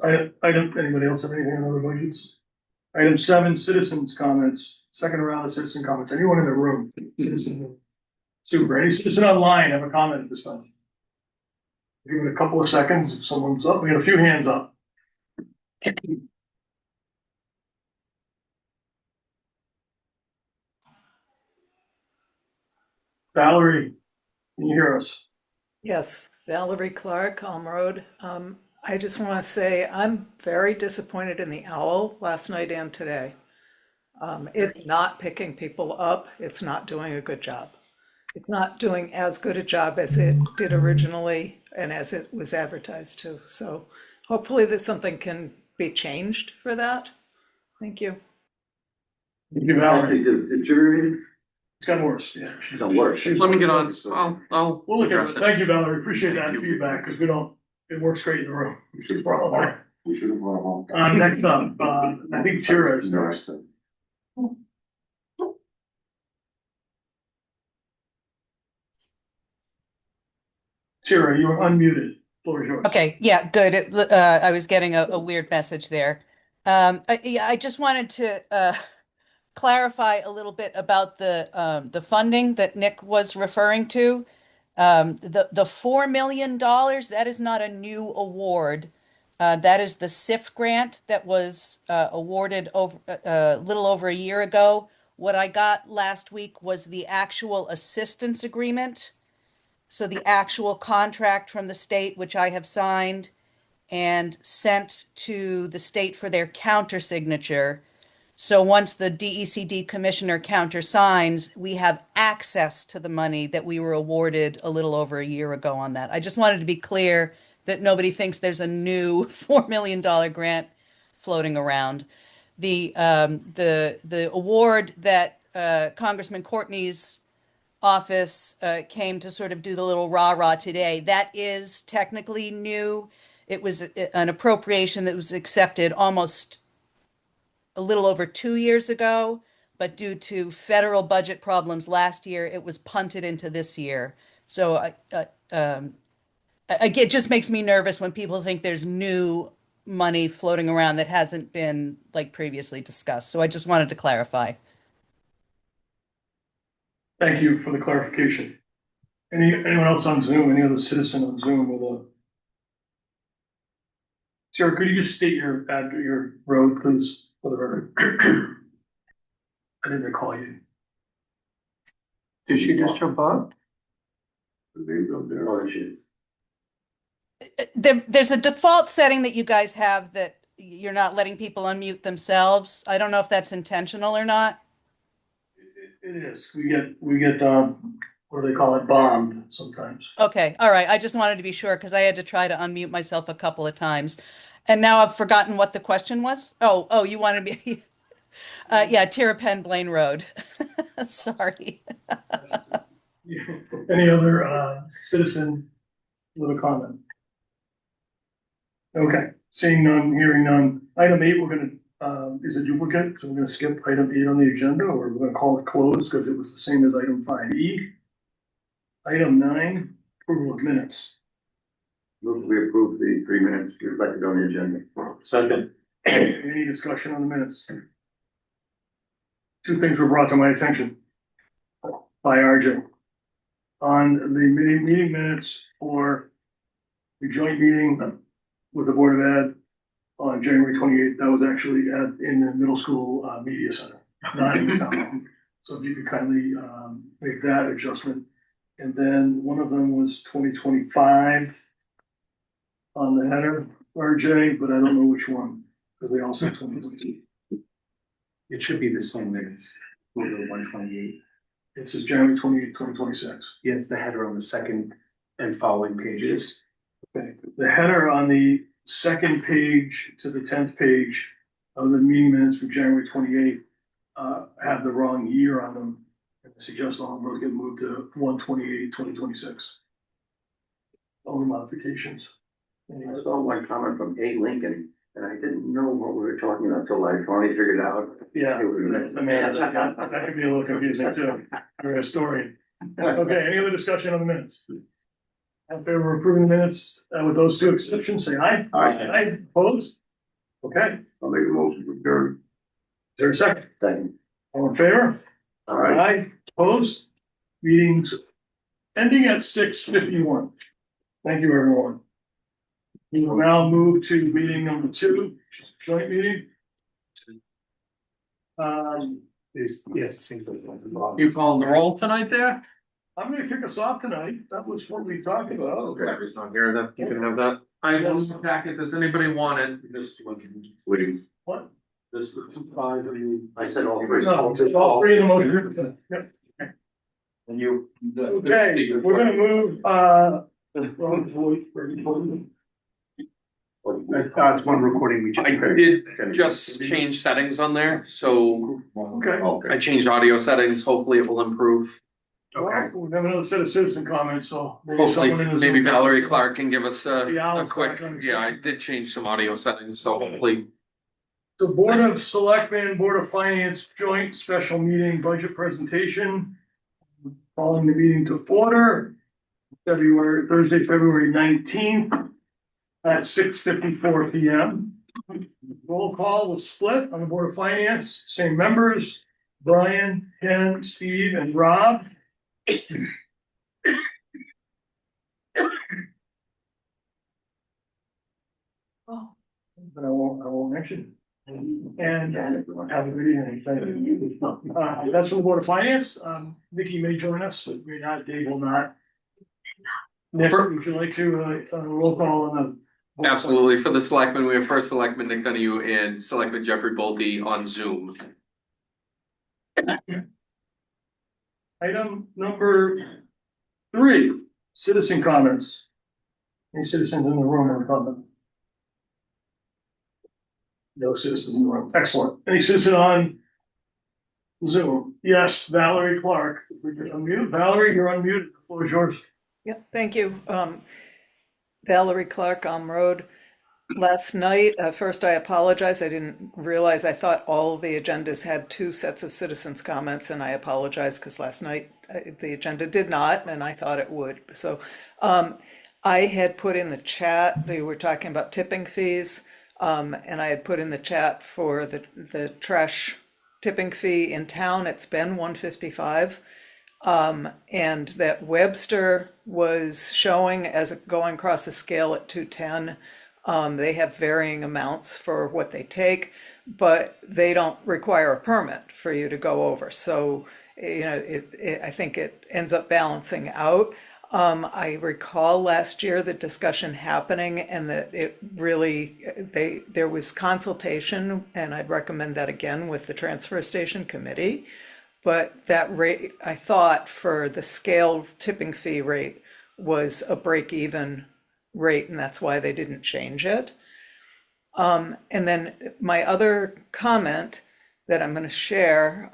Anybody else have anything on other budgets? Item 7, citizens' comments, second round of citizen comments. Anyone in the room? Super. Any citizen online have a comment at this time? Give it a couple of seconds. If someone's up, we got a few hands up. Valerie, can you hear us? Yes, Valerie Clark, Elm Road. I just want to say I'm very disappointed in the owl last night and today. It's not picking people up. It's not doing a good job. It's not doing as good a job as it did originally and as it was advertised to. So hopefully that something can be changed for that. Thank you. Thank you, Valerie. Deteriorated? It's gotten worse, yeah. It's not worse. Let me get on. I'll We'll look at address it. it. Thank you, Valerie. Appreciate that Thank you. feedback, because it works great in the room. We should have brought home. Next up, I think Tira is next. Tira, you are unmuted. Floor is yours. Okay, yeah, good. I was getting a weird message there. I just wanted to clarify a little bit about the funding that Nick was referring to. The $4 million, that is not a new award. That is the SIF grant that was awarded over a little over a year ago. What I got last week was the actual assistance agreement. So the actual contract from the state, which I have signed and sent to the state for their countersignature. So once the DECD commissioner countersigns, we have access to the money that we were awarded a little over a year ago on that. I just wanted to be clear that nobody thinks there's a new $4 million grant floating around. The award that Congressman Courtney's office came to sort of do the little rah-rah today, that is technically new. It was an appropriation that was accepted almost a little over 2 years ago, but due to federal budget problems last year, it was punted into this year. So it just makes me nervous when people think there's new money floating around that hasn't been like previously discussed. So I just wanted to clarify. Thank you for the clarification. Anyone else on Zoom? Any other citizen on Zoom with a? Sarah, could you just state your road, please, for the record? I didn't recall you. Did she just jump up? There she is. There's a default setting that you guys have that you're not letting people unmute themselves. I don't know if that's intentional or not. It is. We get what do they call it? Bombed sometimes. Okay, all right. I just wanted to be sure because I had to try to unmute myself a couple of times. And now I've forgotten what the question was. Oh, you wanted me. Yeah, Terrapin Blaine Road. Sorry. Any other citizen with a comment? Okay, seeing none, hearing none. Item 8, we're gonna is a duplicate, so we're gonna skip item 8 on the agenda, or we're gonna call it closed because it was the same as item 5E. Item 9, approval of minutes. Move we approve the 3 minutes reflected on the agenda. Second. Any discussion on the minutes? Two things were brought to my attention by RJ. On the meeting minutes for the joint meeting with the Board of Ed on January 28th, that was actually in the middle school media center, not in the town. So if you could kindly, make that adjustment. And then one of them was 2025 on the header, RJ, but I don't know which one, because they all said 2022. It should be the same minutes, over 128. It says January 28, 2026. Yes, the header on the second and following pages. Okay, the header on the second page to the 10th page of the meeting minutes for January 28th have the wrong year on them. And I suggest all of those get moved to 1/28/2026. All the modifications. I saw one comment from A. Lincoln, and I didn't know what we were talking about until I finally figured out. Yeah, I mean, that could be a little confusing too, for a historian. Okay, any other discussion on the minutes? In favor of approving the minutes with those two exceptions, say aye. Aye, opposed? Okay, I'll make a motion to adjourn. is there a second? Second. All in favor? All right. Aye, opposed? Meetings ending at 6:51. Thank you, everyone. We will now move to meeting number 2, joint meeting. You calling the roll tonight there? I'm gonna kick us off tonight. That was what we talked about. Whoever's not here, that you can have that. I have one more packet. Does anybody want it? Waiting. What? This is 5 and I said all three. No, just all three in the motion. Yep. And you. Okay, we're gonna move, It's one recording we I did just change settings on there, so okay. I changed audio settings. Hopefully it will improve. Well, we have another set of citizen comments, so. Hopefully, someone in the maybe Zoom- Valerie Clark can give us The owl a quick, clock on the yeah, I screen. did change some audio settings, so hopefully. So Board of Selectmen, Board of Finance joint special meeting budget presentation. Calling the meeting to order. Thursday, February 19th at 6:54 PM. Roll call was split on the Board of Finance, same members, Brian, Ken, Steve, and Rob. Oh, but I won't mention. And have a good evening. Thank you. That's from the Board of Finance. Nikki may join us, but we're not, Dave will not. Nick, would you like to, roll call on the? Board of Absolutely. For the selectmen, we have first selectman Nick Donahue and selectman Jeffrey Bolte on Zoom. Item number 3, citizen comments. Any citizens in the room want to comment? No citizens in the room. Excellent. Any citizen on Zoom? Yes, Valerie Clark. Would you unmute? Valerie, you're unmuted. The floor is yours. Yep, thank you. Valerie Clark, Road. Last night, first I apologize. I didn't realize, I thought all the agendas had 2 sets of citizens' comments, and I apologize because last night the agenda did not, and I thought it would. So I had put in the chat, they were talking about tipping fees, and I had put in the chat for the trash tipping fee in town. It's been $155. And that Webster was showing as going across the scale at 210. They have varying amounts for what they take, but they don't require a permit for you to go over. So, I think it ends up balancing out. I recall last year the discussion happening and that it really, there was consultation, and I'd recommend that again with the transfer station committee. But that rate, I thought, for the scale tipping fee rate was a break-even rate, and that's why they didn't change it. And then my other comment that I'm going to share,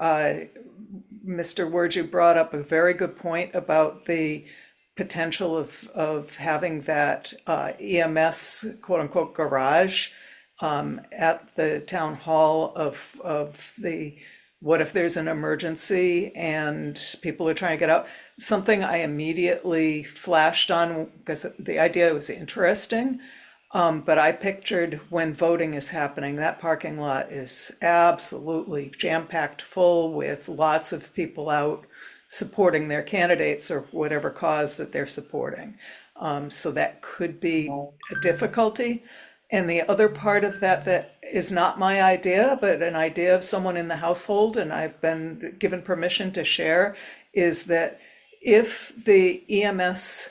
Mr. Wurju brought up a very good point about the potential of having that EMS quote-unquote garage at the town hall of the, what if there's an emergency and people are trying to get out? Something I immediately flashed on because the idea was interesting, but I pictured when voting is happening, that parking lot is absolutely jam-packed full with lots of people out supporting their candidates or whatever cause that they're supporting. So that could be a difficulty. And the other part of that is not my idea, but an idea of someone in the household, and I've been given permission to share, is that if the EMS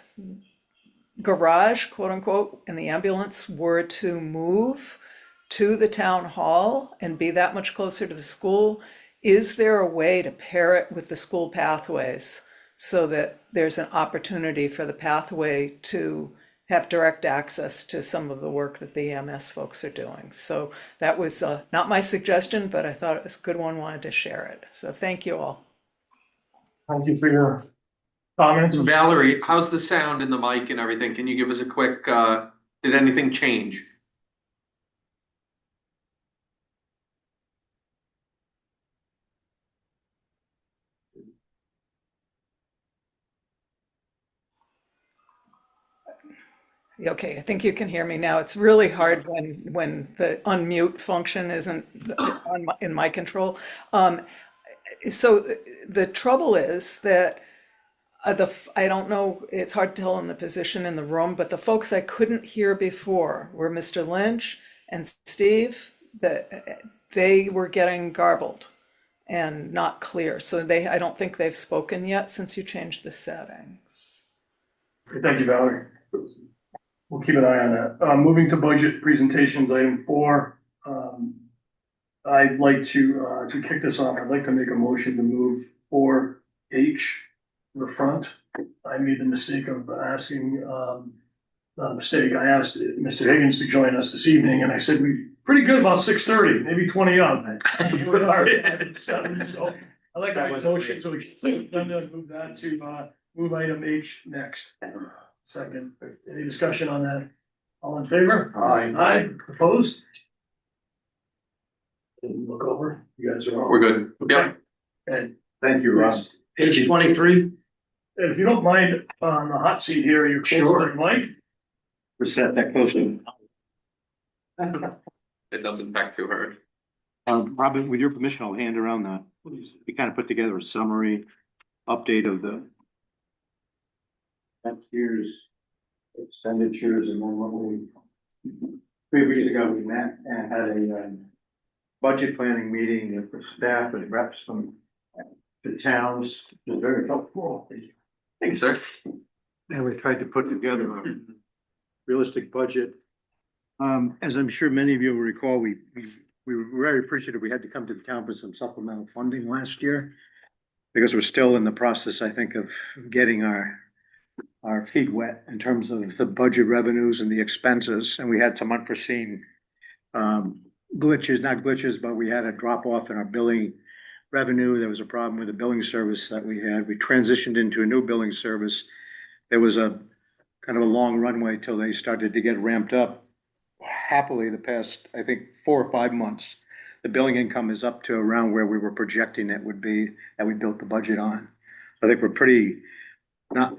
garage, quote unquote, and the ambulance were to move to the town hall and be that much closer to the school, is there a way to pair it with the school pathways so that there's an opportunity for the pathway to have direct access to some of the work that the EMS folks are doing? So that was not my suggestion, but I thought it was a good one, wanted to share it. So thank you all. Thank you for your comments. Valerie, how's the sound in the mic and everything? Can you give us a quick, did anything change? Okay, I think you can hear me now. It's really hard when the unmute function isn't in my control. So the trouble is that I don't know, it's hard to tell in the position in the room, but the folks I couldn't hear before were Mr. Lynch and Steve, that they were getting garbled and not clear. So I don't think they've spoken yet since you changed the settings. Thank you, Valerie. We'll keep an eye on that. Moving to budget presentations, item 4. I'd like to kick this off. I'd like to make a motion to move 4H to the front. I made the mistake of asking, not a mistake, I asked Mr. Higgins to join us this evening, and I said, we pretty good about 6:30, maybe 20 up. We're already at 7, so I'd like to make a motion to move that to, move item H next. Second, any discussion on that? All in favor? Aye. Aye, opposed? Didn't look over, you guys are all. We're good. Yep. And Thank you, Ross. Page 23. if you don't mind, on the hot seat here, you're close to the mic. We're set that close to. It doesn't back to her. Robin, with your permission, I'll hand around we kind of put together a summary update of the Next year's expenditures, and then what we, 3 weeks ago, we met and had a budget planning meeting with staff and reps from the towns. It was very helpful. Thanks, sir. and we tried to put together a realistic budget. As I'm sure many of you will recall, we were very appreciative. We had to come to the town for some supplemental funding last year because we're still in the process, I think, of getting our feet wet in terms of the budget revenues and the expenses. And we had some unforeseen glitches, not glitches, but we had a drop off in our billing revenue. There was a problem with the billing service that we had. We transitioned into a new billing service. There was a kind of a long runway till they started to get ramped up. Happily, the past, I think, 4 or 5 months, the billing income is up to around where we were projecting it would be, that we built the budget on. I think we're pretty not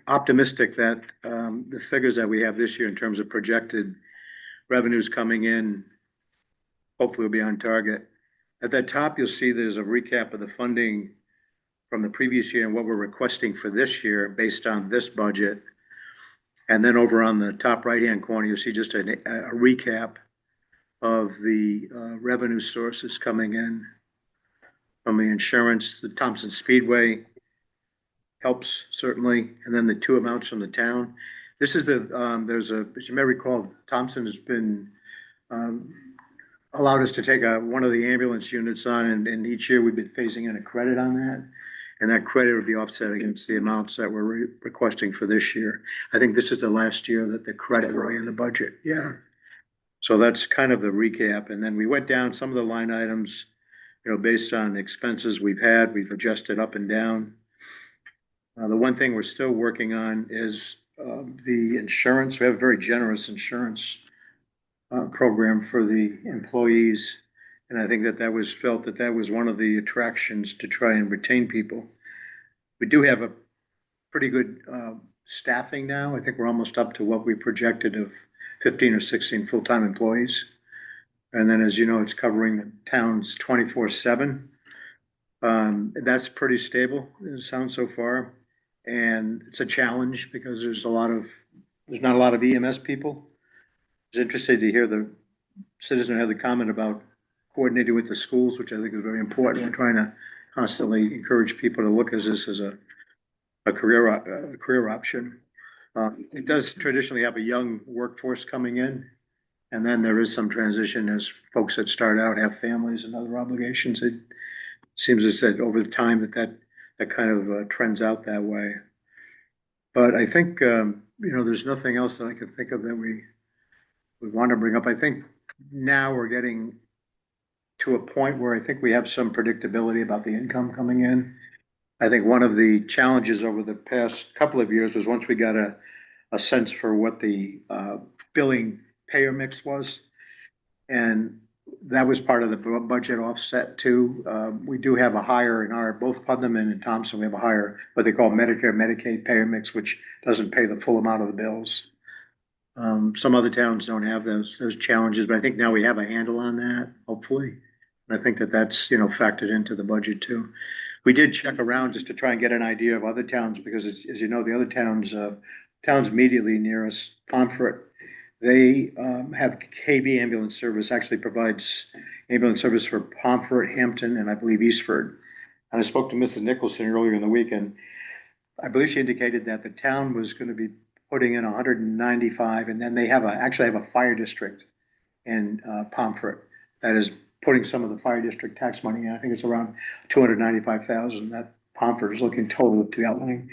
optimistic that the figures that we have this year in terms of projected revenues coming in, hopefully will be on target. At the top, you'll see there's a recap of the funding from the previous year and what we're requesting for this year based on this budget. And then over on the top right-hand corner, you'll see just a recap of the revenue sources coming in from the insurance. The Thompson Speedway helps certainly, and then the 2 amounts from the town. This is there's as you may recall, Thompson has been allowed us to take one of the ambulance units on, and each year we've been phasing in a credit on that. And that credit would be offset against the amounts that we're requesting for this year. I think this is the last year that the credit will be in the budget. Yeah. So that's kind of the recap. And then we went down some of the line items, based on expenses we've adjusted up and down. The one thing we're still working on is the insurance. We have a very generous insurance program for the employees. And I think that was felt that was one of the attractions to try and retain people. We do have a pretty good staffing now. I think we're almost up to what we projected of 15 or 16 full-time employees. And then, as you know, it's covering the town's 24/7. That's pretty stable, it sounds so far. And it's a challenge because there's not a lot of EMS people. I was interested to hear citizen had the comment about coordinating with the schools, which I think is very important. We're trying to constantly encourage people to look at this as a career option. It does traditionally have a young workforce coming in. And then there is some transition as folks that start out have families and other obligations. It seems as that over the time that kind of trends out that way. But I think, there's nothing else that I could think of that we want to bring up. I think now we're getting to a point where I think we have some predictability about the income coming in. I think one of the challenges over the past couple of years was once we got a sense for what the billing payer mix was. And that was part of the budget offset too. We do have a higher in our, both Putnam and in Thompson, we have a higher, what they call Medicare, Medicaid payer mix, which doesn't pay the full amount of the bills. Some other towns don't have those challenges, but I think now we have a handle on that, hopefully. And I think that's, factored into the budget too. We did check around just to try and get an idea of other towns, because as you know, the other towns immediately near us, Pomfret, they have KB ambulance service, actually provides ambulance service for Pomfret, Hampton, and I believe Eastford. And I spoke to Mrs. Nicholson earlier in the week, and I believe she indicated that the town was going to be putting in 195, and then they actually have a fire district in Pomfret that is putting some of the fire district tax money in. I think it's around 295,000 that Pomfret is looking total to be outlaying.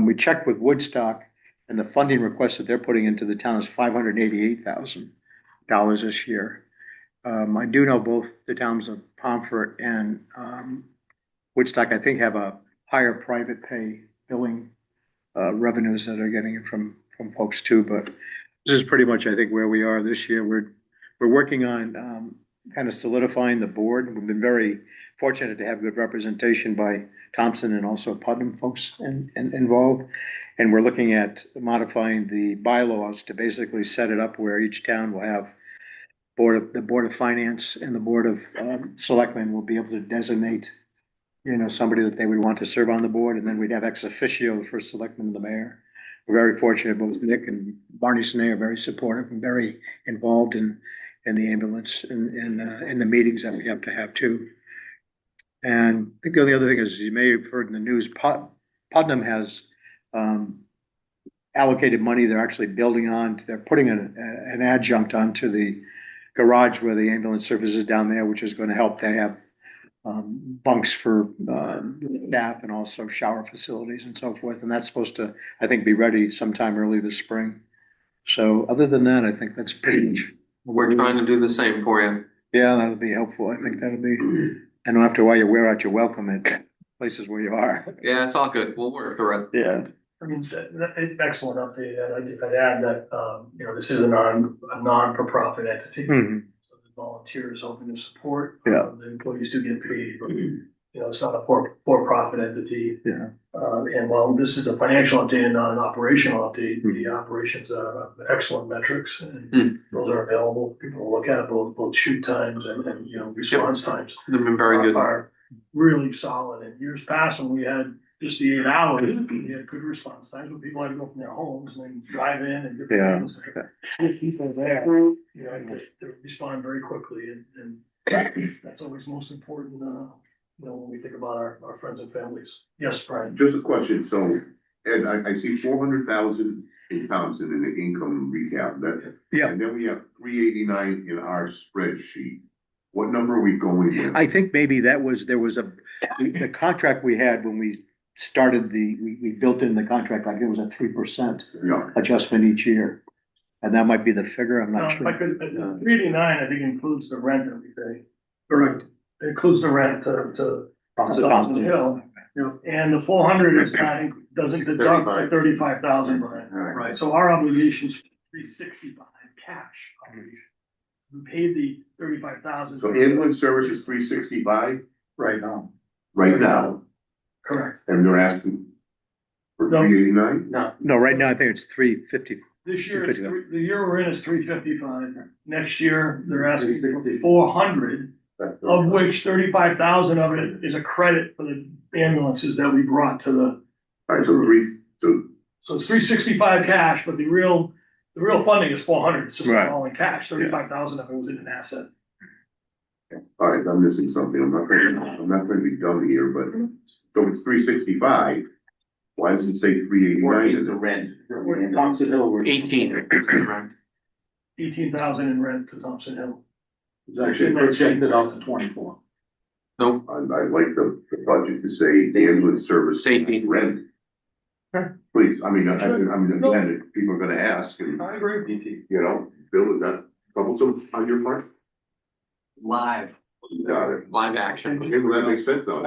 We checked with Woodstock, and the funding request that they're putting into the town is $588,000 this year. I do know both the towns of Pomfret and Woodstock, I think, have a higher private pay billing revenues that are getting it from folks too. But this is pretty much, I think, where we are this year. We're working on kind of solidifying the board. We've been very fortunate to have good representation by Thompson and also Putnam folks involved. And we're looking at modifying the bylaws to basically set it up where each town will have the Board of Finance and the Board of Selectmen will be able to designate, somebody that they would want to serve on the board. And then we'd have ex officio for selectmen and the mayor. We're very fortunate, both Nick and Barney Snee are very supportive and very involved in the ambulance and in the meetings that we have to have too. And I think the only other thing is, you may have heard in the news, Putnam has allocated money. They're actually they're putting an adjunct onto the garage where the ambulance service is down there, which is going to help. They have bunks for staff and also shower facilities and so forth. And that's supposed to, I think, be ready sometime early this spring. So other than that, I think that's pretty much. We're trying to do the same for you. Yeah, that would be helpful. I think that'll be, I don't have to worry you wear out your welcome at places where you are. Yeah, it's all good. We'll work through it. Yeah. I mean, it's excellent update, and I'd add that, this is a non-for-profit entity. Mhm. So the volunteers open to support. Yeah. The employees do get paid, but, it's not a for-profit entity. Yeah. And while this is a financial update and not an operational update, the operations are excellent metrics, and those are available for people to look at, both shoot times and response times. They've been very good. Are really solid. In years past, when we had just the 8 hours, we had good response times, when people had to go from their homes and then drive in and get things. With people there, they respond very quickly, and that's always most important, when we think about our friends and families. Yes, Brian? Just a question, so, Ed, I see 400,000 in Thompson in the income recap, Yeah. and then we have 389 in our spreadsheet. What number are we going with? I think maybe there was the contract we had when we started we built in the contract, like it was a 3% Yeah. adjustment each year. And that might be the figure, I'm not If sure. I could, 389, I think includes the rent that we pay. Correct. It includes the rent to Thompson Hill. And the 400 doesn't deduct the 35,000 rent. Right. So our obligation's 365 cash obligation. We paid the 35,000. So ambulance service is 365 Right now. right now, Correct. and they're asking for No. 389? No, right now I think it's 350. This year, the year we're in is 355. Next year, they're asking for 400, of which 35,000 of it is a credit for the ambulances that we brought to the. All right, so So it's 365 cash, but the The real funding is 400, it's just Right. all in cash, 35,000 of it was in an asset. All right, I'm missing something. I'm not gonna be dumb here, but so it's 365. Why does it say 389 in the rent. Thompson Hill, we're 18. 18,000 in rent to Thompson Hill. It's actually projected out to 24. Nope, I'd like the budget to say ambulance service Safety. rent. Okay. Please, I mean, again, people are gonna ask, and, I agree. you know, Bill, is that troublesome on your part? live, You got it. live action. Okay, well, that makes sense though.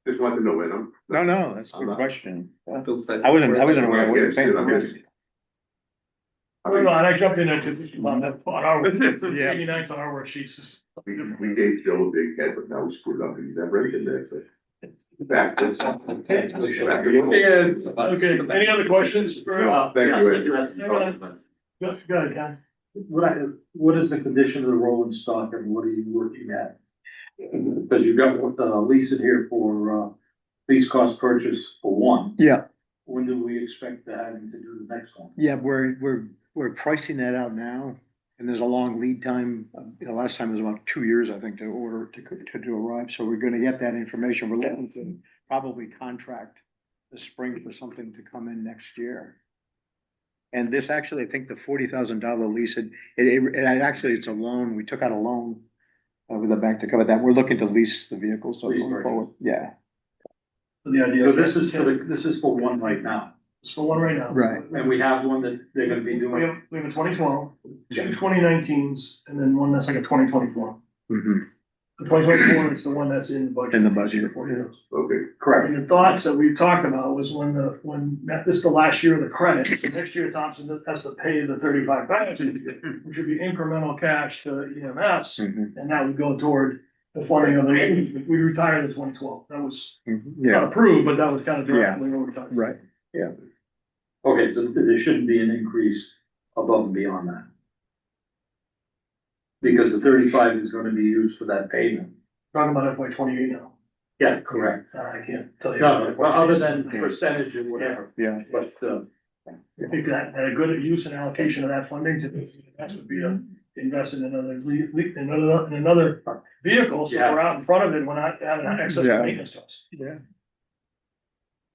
Just want to know when I'm. No, that's a good question. I Bill said- wasn't aware what you're Yes, saying. I'm just- I don't know, and I jumped in there too, on our, Yeah. 89's on our worksheets, just. We gave Joe a big head, but now we screwed up, and he's that ready today, so. Back. Okay, any other questions for? Thank you. Go ahead, Ken. What is the condition of the rolling stock and what are you looking at? Because you've got lease in here for lease cost purchase for one. Yeah, When do we expect to having to do the next one? yeah, we're pricing that out now, and there's a long lead time. Last time was about 2 years, I think, to order, to arrive, so we're gonna get that information. We're looking to probably contract the spring for something to come in next year. And this actually, I think the $40,000 lease, actually, it's a loan, we took out a loan with the bank to cover that. We're looking to lease the vehicle, so Lease going purchase. forward, yeah. The idea. So this is for one right now, It's for one right now. Right. and we have one that they're gonna be We doing. have a 2012, two 2019s, and then one that's like a 2024. Mhm. The 2024 is the one that's in the budget. In the budget. For you. Okay, Correct. And the thoughts that we talked about was when this is the last year of the credit, so next year Thompson has to pay the 35,000, which would be incremental cash to EMS, Mhm. and that would go toward the funding of the, we retired in 2012. That was Mhm. not Yeah, approved, but that was kind of directly what we're talking. right. Okay, so there shouldn't be an increase above and beyond that. Because the 35 is gonna be used for that payment. Talking about FY 28 now. Yeah, correct. I can't tell you. No, well, other than percentage and whatever, Yeah, but, I think that a good use and allocation of that funding to that would be to invest in another in another vehicle, so we're out in front of it, we're not having excess Yeah. maintenance costs. yeah.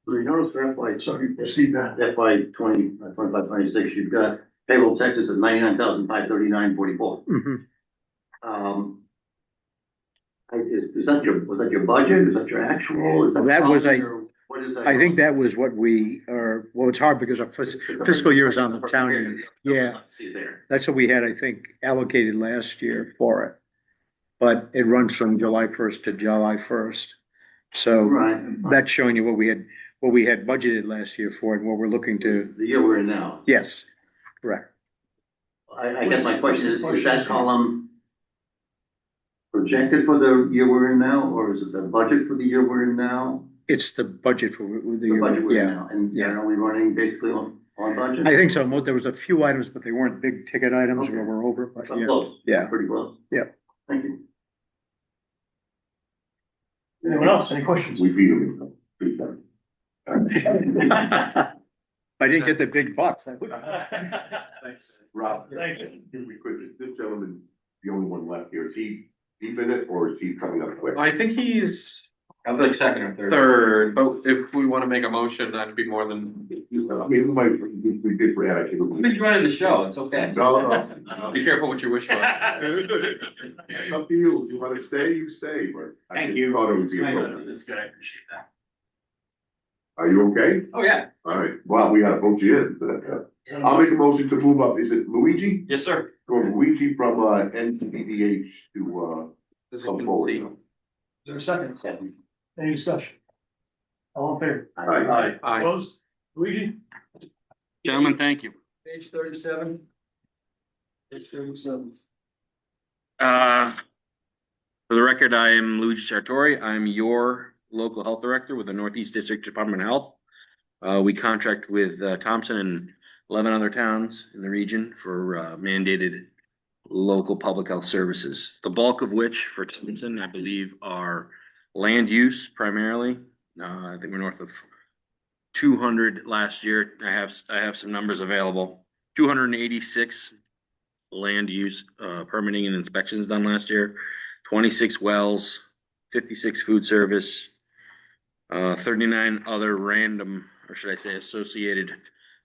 You notice for FY, So you proceed that. FY 25, 26, you've got payroll taxes of 99,539.44. Mhm. Is that was that your budget? Is that your actual? Is That was a- What is that? I think that was what we are, well, it's hard because our fiscal year is on the town year. Yeah, See there. that's what we had, I think, allocated last year for it. But it runs from July 1st to July 1st. So Right. that's showing you what we had budgeted last year for it and what we're looking to, The year we're in now. yes, correct. I guess my question is that column projected for the year we're in now, or is it the budget for the year we're in now? It's the budget for the The budget year, we're in yeah. now, and yeah. are we running basically on budget? I think so. There was a few items, but they weren't big ticket items where we're over, but I'm yeah, close. yeah. Pretty close. Yeah. Thank you. Anyone else, any questions? we beat him. Beat them. I didn't get the big bucks. Rob, Thank you. if we could, this gentleman, the only one left here, is he deep in it, or is he coming up quick? I think he's I'm like second or third, but if we wanna make a motion, that'd be more than. I mean, we did Brad, I think. He's running the show, it's okay. No. Be careful what you wish for. It's up to you, if you wanna stay, you stay, but. I just thought it would be appropriate. That's good, I appreciate that. Are you okay? Oh, yeah. All right, well, we gotta vote you in. I'll make a motion to move up, is it Luigi? Yes, sir. Go Luigi from, NPDH to, come forward. Is there a second? Any discussion? All in favor? Aye. Aye. Opposed? Luigi? Gentlemen, thank you. Page 37. Page 37. For the record, I am Luigi Sartori. I'm your local health director with the Northeast District Department of Health. We contract with Thompson and 11 other towns in the region for mandated local public health services. The bulk of which for Thompson, I believe, are land use primarily. I think we're north of 200 last year. I have some numbers available. 286 land use, permitting and inspections done last year. 26 wells, 56 food service, 39 other random, or should I say associated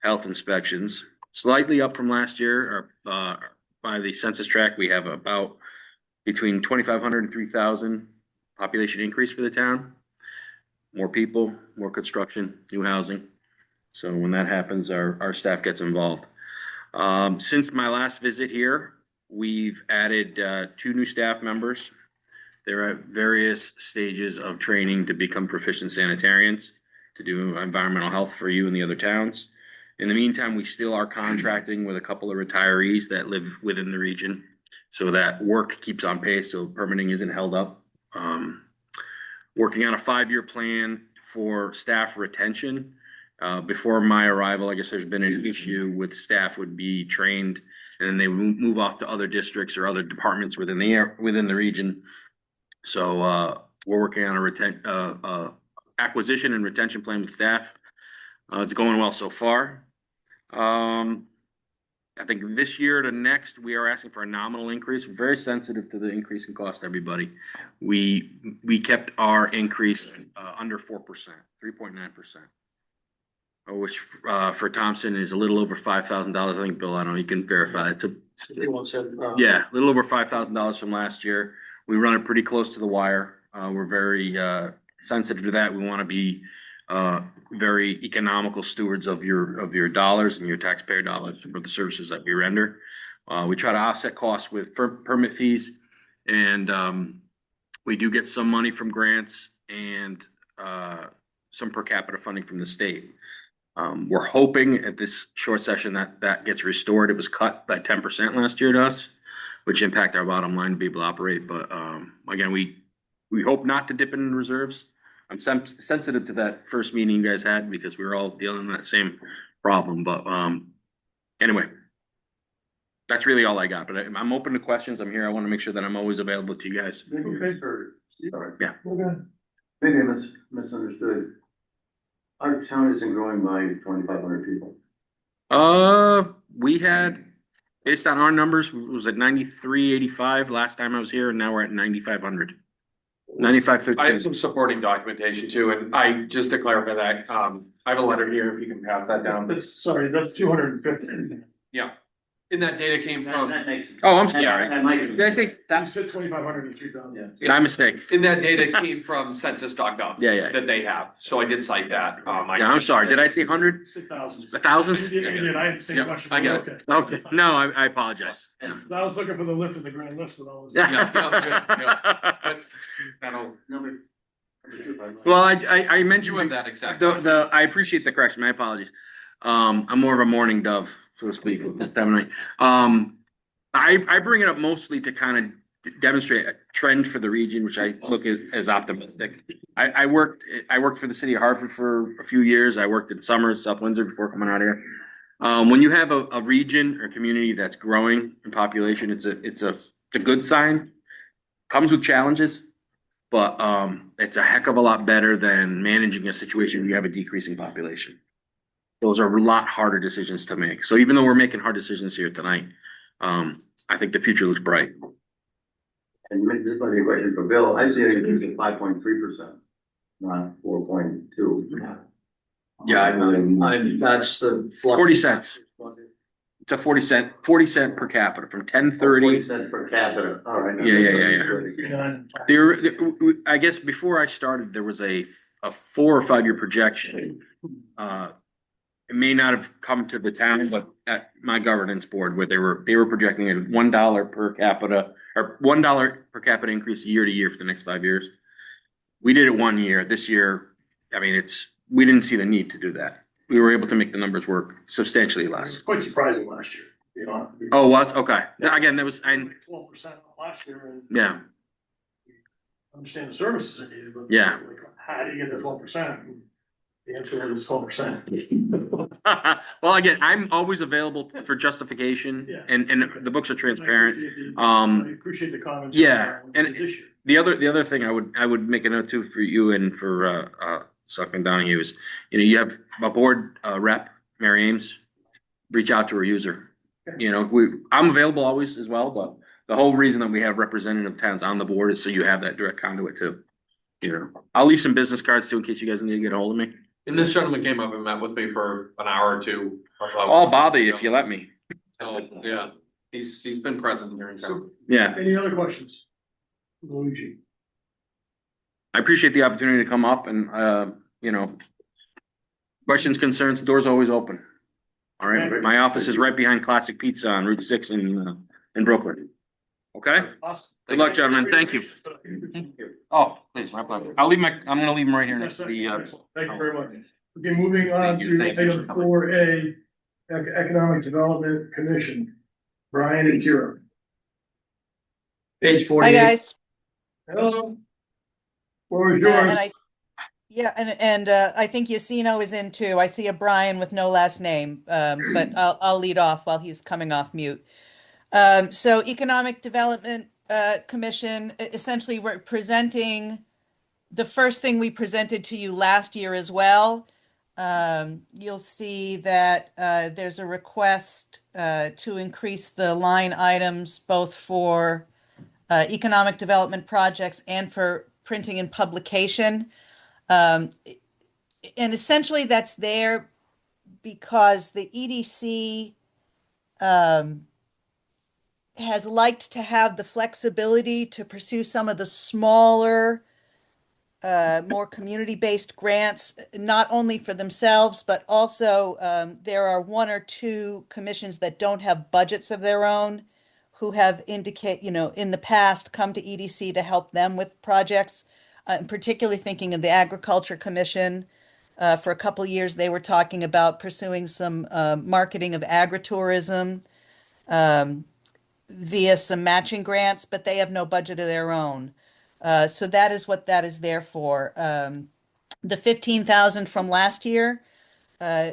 health inspections. Slightly up from last year, by the census tract, we have about between 2,500 and 3,000 population increase for the town. More people, more construction, new housing. So when that happens, our staff gets involved. Since my last visit here, we've added 2 new staff members. They're at various stages of training to become proficient sanitarians to do environmental health for you and the other towns. In the meantime, we still are contracting with a couple of retirees that live within the region so that work keeps on pace, so permitting isn't held up. Working on a 5-year plan for staff retention. Before my arrival, I guess there's been an issue with staff would be trained and then they would move off to other districts or other departments within the region. So we're working on a acquisition and retention plan with staff. It's going well so far. I think this year to next, we are asking for a nominal increase. We're very sensitive to the increase in cost, everybody. We kept our increase under 4%, 3.9%. Which for Thompson is a little over $5,000. I think, Bill, I don't know, you can verify it. Yeah, a little over $5,000 from last year. We run it pretty close to the wire. We're very sensitive to that. We want to be very economical stewards of your dollars and your taxpayer dollars for the services that we render. We try to offset costs with permit fees, and we do get some money from grants and some per capita funding from the state. We're hoping at this short session that gets restored. It was cut by 10% last year to us, which impact our bottom line to be able to operate. But again, we hope not to dip in reserves. I'm sensitive to that first meeting you guys had because we were all dealing with that same problem. But anyway, that's really all I got. But I'm open to questions. I'm here. I want to make sure that I'm always available to you guys. Yeah. Maybe I misunderstood. Our town isn't growing by 2,500 people. We had, based on our numbers, it was at 9,385 last time I was here, and now we're at 9,500. 9,550. I have some supporting documentation too, and just to clarify that, I have a letter here, if you can pass that down. That's 250. Yeah, and that data came from. Oh, I'm sorry. Did I say You that? said 2,500 and 3,000. My mistake. And that data came from census.gov. Yeah. That they have, so I did cite that. Yeah, I'm sorry. Did I say 100? 6,000. 1,000? You did, I didn't say Yeah, much. I get it. Okay. No, I apologize. I was looking for the lift of the grand list with all this. Yeah. But that'll. Well, I mentioned You have that exactly. I appreciate the correction. My apologies. I'm more of a morning dove, so to speak, at this time of night. I bring it up mostly to kind of demonstrate a trend for the region, which I look at as optimistic. I worked for the city of Hartford for a few years. I worked in Summers, South Windsor before coming out here. When you have a region or community that's growing in population, it's a good sign. Comes with challenges, but it's a heck of a lot better than managing a situation where you have a decreasing population. Those are a lot harder decisions to make. So even though we're making hard decisions here tonight, I think the future looks bright. And this might be a question for Bill. I see it increasing 5.3%, not 4.2. Yeah, that's the. 40 cents. It's a 40 cent per capita from 1030. 40 cents per capita. All right. Yeah. I guess before I started, there was a 4 or 5 year projection. It may not have come to the town, but at my governance board where they were projecting a $1 per capita or $1 per capita increase year to year for the next 5 years. We did it 1 year. This year, I mean, we didn't see the need to do that. We were able to make the numbers work substantially less. It's quite surprising last year, you know. Oh, it was? Okay. Again, that was 12% last year. And yeah. Understand the services are needed, but yeah. Like, how do you get the 12%? The answer is 12%. Well, again, I'm always available for justification, and the books are transparent. I appreciate the comments. Yeah, and the other thing I would make a note too for you and for Selectman Donahue is, you have a board rep, Mary Ames, reach out to her user. I'm available always as well, but the whole reason that we have representative towns on the board is so you have that direct conduit too. I'll leave some business cards too in case you guys need to get a hold of me. And this gentleman came up and met with me for an hour or two. I'll bother you if you let me. So, yeah, he's been present here in town. Yeah, Any other questions? Luigi? I appreciate the opportunity to come up and, questions, concerns, the door's always open. All right, my office is right behind Classic Pizza on Route 6 in Brooklyn. Okay? Awesome. Good luck, gentlemen. Thank you. Oh, please, my pleasure. I'm gonna leave them right here next to the, Thank you very much. Okay, moving on Thank you. to Thank you for item coming. 4A, Economic Development Commission. Brian and Kira. Page Hi, 48. guys. Hello. Floor is And yours. I think Yacino is in too. I see a Brian with no last name, but I'll lead off while he's coming off mute. So Economic Development Commission, essentially we're presenting the first thing we presented to you last year as well. You'll see that there's a request to increase the line items both for economic development projects and for printing and publication. And essentially that's there because the EDC has liked to have the flexibility to pursue some of the smaller, more community-based grants, not only for themselves, but also there are one or two commissions that don't have budgets of their own who have in the past come to EDC to help them with projects. Particularly thinking of the Agriculture Commission. For a couple of years, they were talking about pursuing some marketing of agritourism via some matching grants, but they have no budget of their own. So that is what that is there for. The 15,000 from last year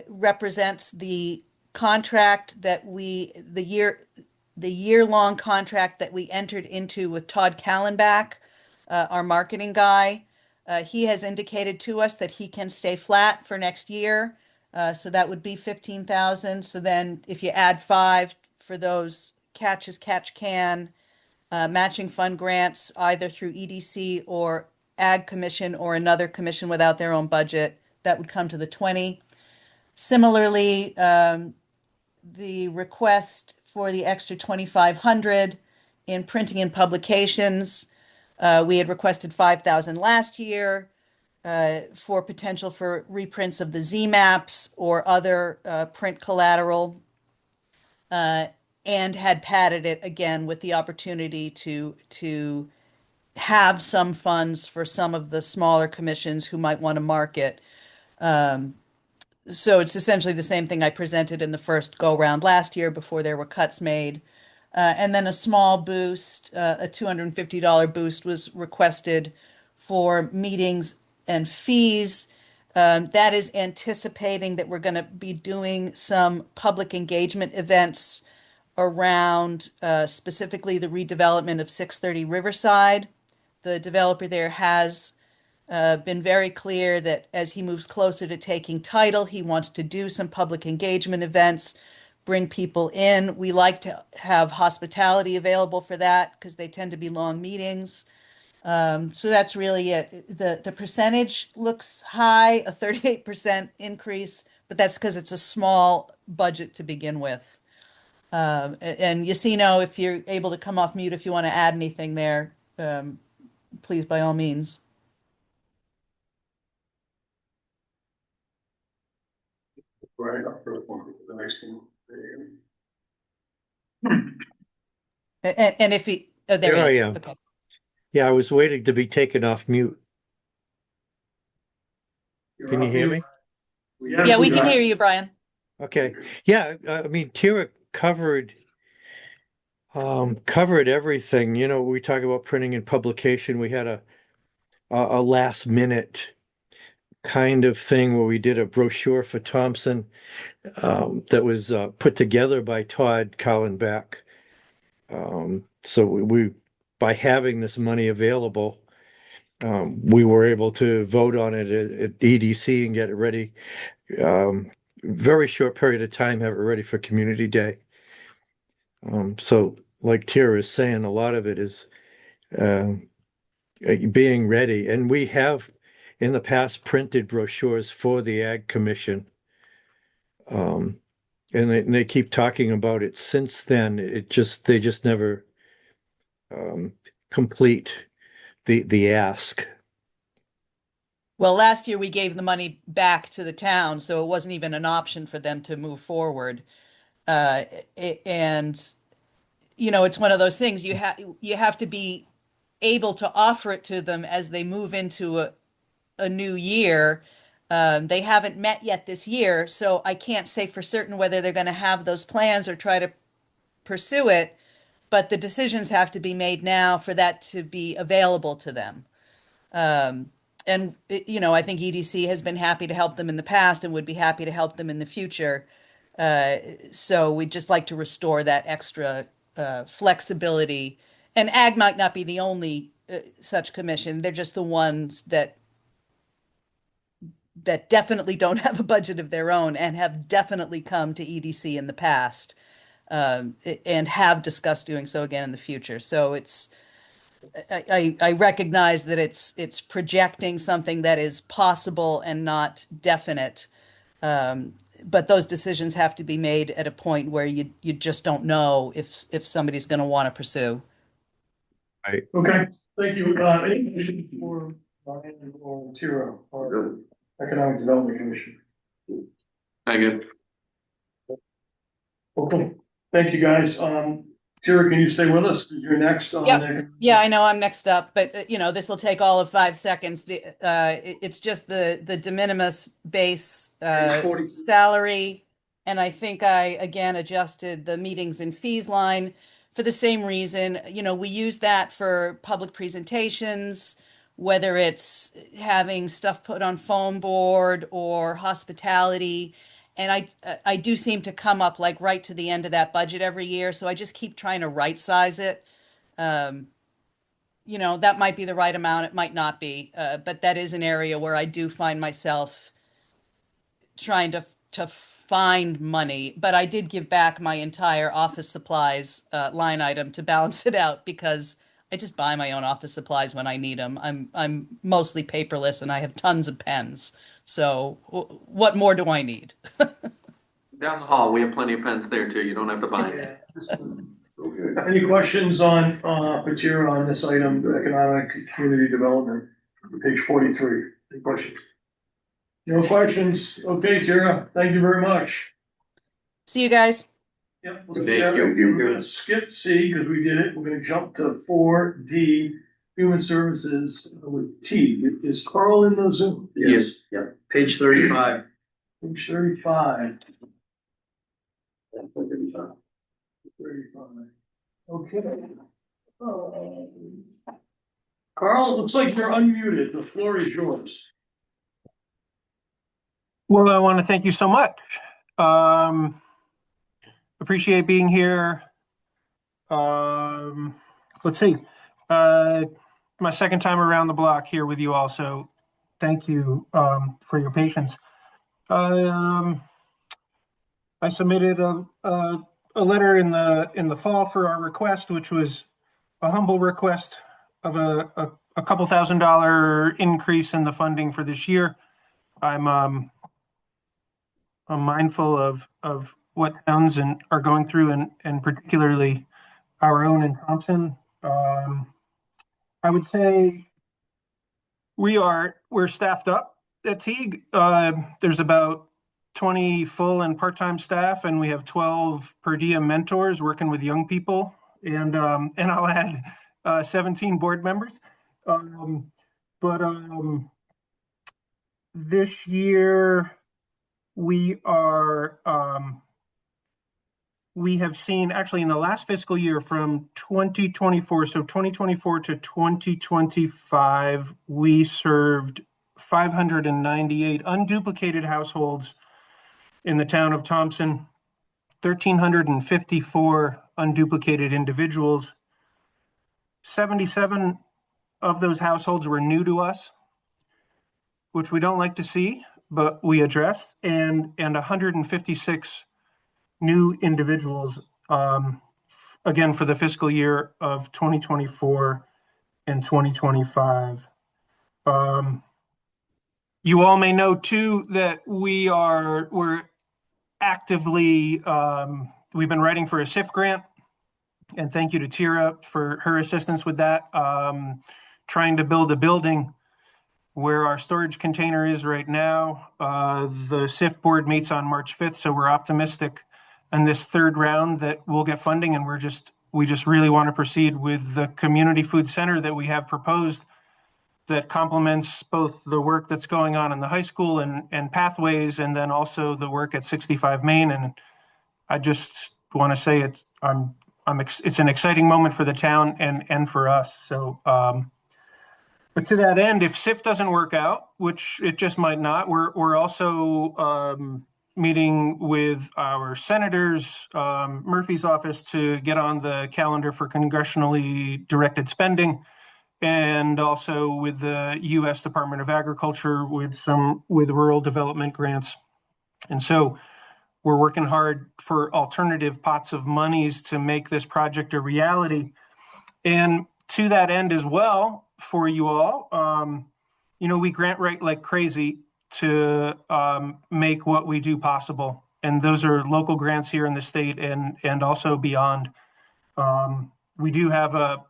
represents the contract that the year-long contract that we entered into with Todd Callenbach, our marketing guy. He has indicated to us that he can stay flat for next year. So that would be 15,000. So then if you add 5 for those catch as catch can matching fund grants, either through EDC or Ag Commission or another commission without their own budget, that would come to the 20. Similarly, the request for the extra 2,500 in printing and publications. We had requested 5,000 last year for potential for reprints of the Z maps or other print collateral, and had padded it again with the opportunity to have some funds for some of the smaller commissions who might want to market. So it's essentially the same thing I presented in the first go round last year before there were cuts made. And then a small boost, a $250 boost was requested for meetings and fees. That is anticipating that we're going to be doing some public engagement events around specifically the redevelopment of 630 Riverside. The developer there has been very clear that as he moves closer to taking title, he wants to do some public engagement events, bring people in. We like to have hospitality available for that because they tend to be long meetings. So that's really it. The percentage looks high, a 38% increase, but that's because it's a small budget to begin with. And Yacino, if you're able to come off mute, if you want to add anything there, please, by all means. Right up for the next one. And if he, oh, there There he I is. am. Okay. Yeah, I was waiting to be taken off mute. Can you hear me? Yeah, we can hear you, Brian. Okay. Yeah, I mean, Tira covered everything. We talk about printing and publication. We had a last minute kind of thing where we did a brochure for Thompson that was put together by Todd Callenbach. So we by having this money available, We were able to vote on it at EDC and get it ready. Very short period of time, have it ready for Community Day. So like Tara is saying, a lot of it is being ready. And we have in the past printed brochures for the Ag Commission. And they keep talking about it since then. They just never complete the ask. Well, last year we gave the money back to the town, so it wasn't even an option for them to move forward. Uh, and it's one of those things you have to be able to offer it to them as they move into a new year. They haven't met yet this year, so I can't say for certain whether they're going to have those plans or try to pursue it, but the decisions have to be made now for that to be available to them. And I think EDC has been happy to help them in the past and would be happy to help them in the future. So we'd just like to restore that extra flexibility. And Ag might not be the only such commission. They're just the ones that definitely don't have a budget of their own and have definitely come to EDC in the past, and have discussed doing so again in the future. So I recognize that it's projecting something that is possible and not definite. But those decisions have to be made at a point where you just don't know if somebody's going to want to pursue. Okay, thank you. Any questions for Brian or Tira or Economic Development Commission? Thank you. Okay, thank you, guys. Tira, can you stay with us? You're next on. Yep. Yeah, I know I'm next up, but this will take all of 5 seconds. It's just the de minimis base salary, and I think I again adjusted the meetings and fees line for the same reason. We use that for public presentations, whether it's having stuff put on foam board or hospitality. And I do seem to come up like right to the end of that budget every year, so I just keep trying to right size it. That might be the right amount, it might not be, but that is an area where I do find myself trying to find money. But I did give back my entire office supplies line item to balance it out because I just buy my own office supplies when I need them. I'm mostly paperless and I have tons of pens. So what more do I need? Down the hall, we have plenty of pens there too. You don't have to buy them. Okay. Any questions on, Tira on this item, economic community development, page 43? Any questions? No questions? Okay, Tira, thank you very much. See you guys. Yep. Thank you. We're gonna skip C because we did it. We're gonna jump to 4D, Human Services with T. Is Carl in the Zoom? Yes. Yep. Page 35. Page 35. 35. 35. Okay. Carl, it looks like you're unmuted. The floor is yours. Well, I want to thank you so much. Appreciate being here. Let's see. My second time around the block here with you all, so thank you for your patience. I submitted a letter in the fall for our request, which was a humble request of a couple $1,000 increase in the funding for this year. I'm mindful of what towns are going through, and particularly our own in Thompson. I would say we're staffed up at Teague. There's about 20 full and part-time staff, and we have 12 per diem mentors working with young people, and I'll add 17 board members. But this year we have seen, actually in the last fiscal year from 2024, so 2024 to 2025, we served 598 unduplicated households in the town of Thompson, 1,354 unduplicated individuals, 77 of those households were new to us, which we don't like to see, but we addressed, and 156 new individuals, again, for the fiscal year of 2024 and 2025. You all may know too that we're actively, we've been writing for a SIF grant, and thank you to Tira for her assistance with that. Trying to build a building where our storage container is right now. The SIF board meets on March 5th, so we're optimistic in this third round that we'll get funding, and we just really want to proceed with the community food center that we have proposed that complements both the work that's going on in the high school and pathways, and then also the work at 65 Main. And I just want to say it's an exciting moment for the town and for us. So, but to that end, if SIF doesn't work out, which it just might not, we're also meeting with our senators, Murphy's office, to get on the calendar for congressionally directed spending, and also with the U.S. Department of Agriculture with rural development grants. And so we're working hard for alternative pots of monies to make this project a reality. And to that end as well, for you all, we grant write like crazy to make what we do possible. And those are local grants here in the state and also beyond. We do have a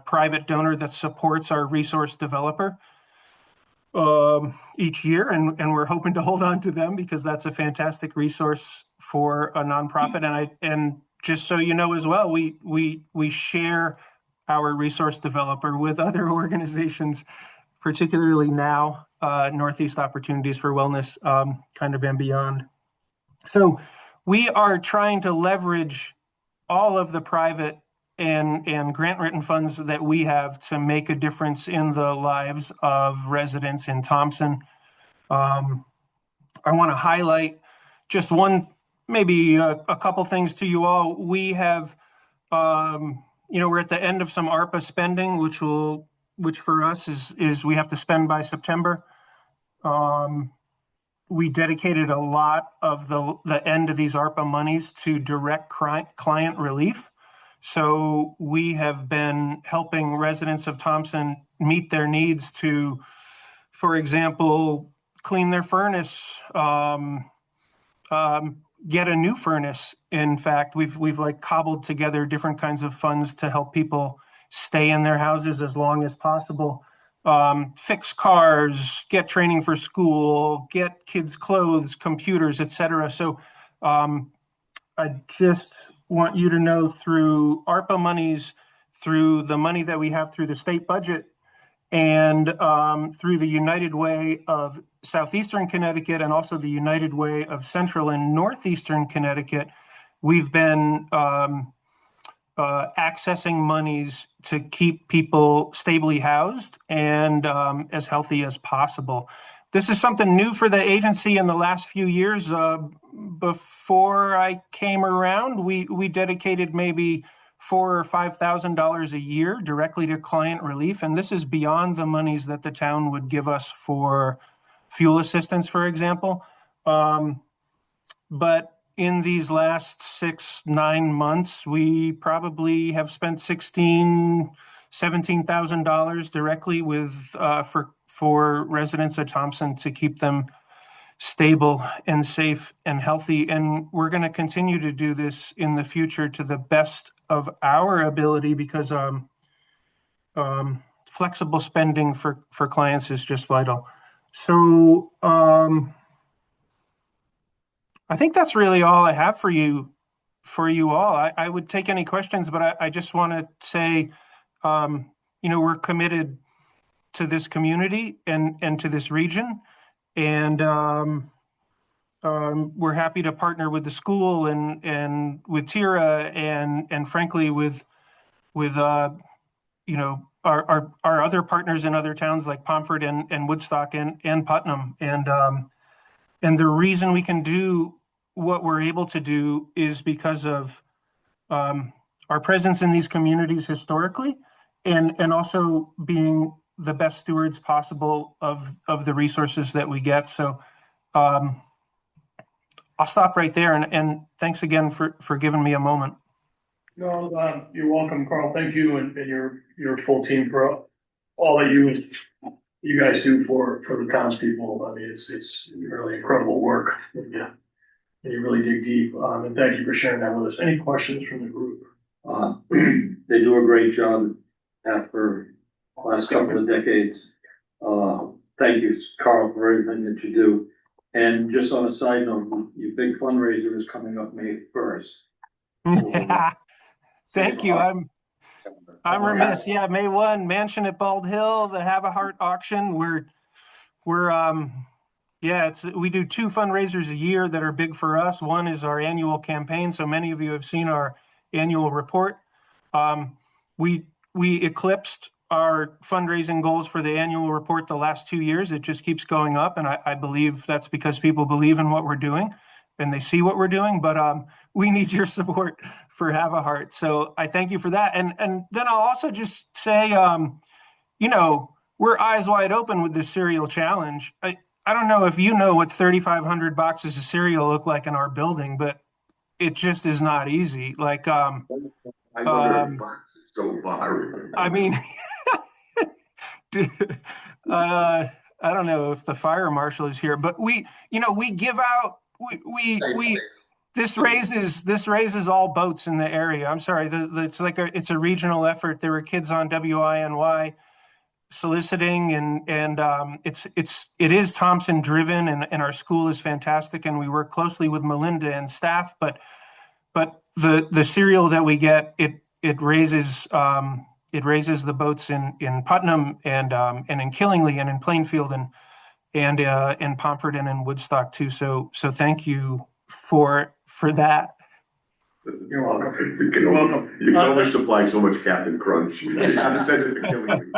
private donor that supports our resource developer each year, and we're hoping to hold on to them because that's a fantastic resource for a nonprofit. And just so you know as well, we share our resource developer with other organizations, particularly now Northeast Opportunities for Wellness, kind of and beyond. So we are trying to leverage all of the private and grant written funds that we have to make a difference in the lives of residents in Thompson. I want to highlight just maybe a couple things to you all. We have, we're at the end of some ARPA spending, which for us is we have to spend by September. We dedicated a lot of the end of these ARPA monies to direct client relief. So we have been helping residents of Thompson meet their needs to, for example, clean their furnace, get a new furnace. In fact, we've like cobbled together different kinds of funds to help people stay in their houses as long as possible. Fix cars, get training for school, get kids clothes, computers, etc. So I just want you to know through ARPA monies, through the money that we have through the state budget, and through the United Way of Southeastern Connecticut and also the United Way of Central and Northeastern Connecticut, we've been accessing monies to keep people stably housed and as healthy as possible. This is something new for the agency in the last few years. Before I came around, we dedicated maybe $4,000 or $5,000 a year directly to client relief, and this is beyond the monies that the town would give us for fuel assistance, for example. But in these last 6-9 months, we probably have spent $17,000 directly with for residents of Thompson to keep them stable and safe and healthy. And we're going to continue to do this in the future to the best of our ability because flexible spending for clients is just vital. So I think that's really all I have for you all. I would take any questions, but I just want to say, we're committed to this community and to this region. And we're happy to partner with the school and with Tira and frankly with our other partners in other towns like Pomfret and Woodstock and Putnam. And the reason we can do what we're able to do is because of our presence in these communities historically and also being the best stewards possible of the resources that we get. So I'll stop right there, and thanks again for giving me a moment. No, you're welcome, Carl. Thank you and your full team for all that you guys do for the townspeople. I mean, it's really incredible work. Yeah. And you really dig deep. And thank you for sharing that with us. Any questions from the group? They do a great job after the last couple of decades. Thank you, Carl, for everything that you do. And just on a side note, your big fundraiser is coming up May 1st. Yeah. Thank you. I'm remiss. Yeah, May 1, Mansion at Bald Hill, the Have a Heart auction. We do 2 fundraisers a year that are big for us. One is our annual campaign. So many of you have seen our annual report. We eclipsed our fundraising goals for the annual report the last 2 years. It just keeps going up, and I believe that's because people believe in what we're doing and they see what we're doing. But we need your support for Have a Heart. So I thank you for that. And then I'll also just say, we're eyes wide open with this cereal challenge. I don't know if you know what 3,500 boxes of cereal look like in our building, but it just is not easy. Like, I know the box is so far. I mean, I don't know if the fire marshal is here, but we give out, this raises all boats in the area. I'm sorry, it's a regional effort. There were kids on WINY soliciting, and it is Thompson driven, and our school is fantastic, and we work closely with Melinda and staff. But the cereal that we get, it raises the boats in Putnam and in Killingly and in Plainfield and in Pomfret and in Woodstock too. So thank you for that. You're welcome. You're welcome. You can only supply so much Captain Crunch. You haven't said it to Killing Me.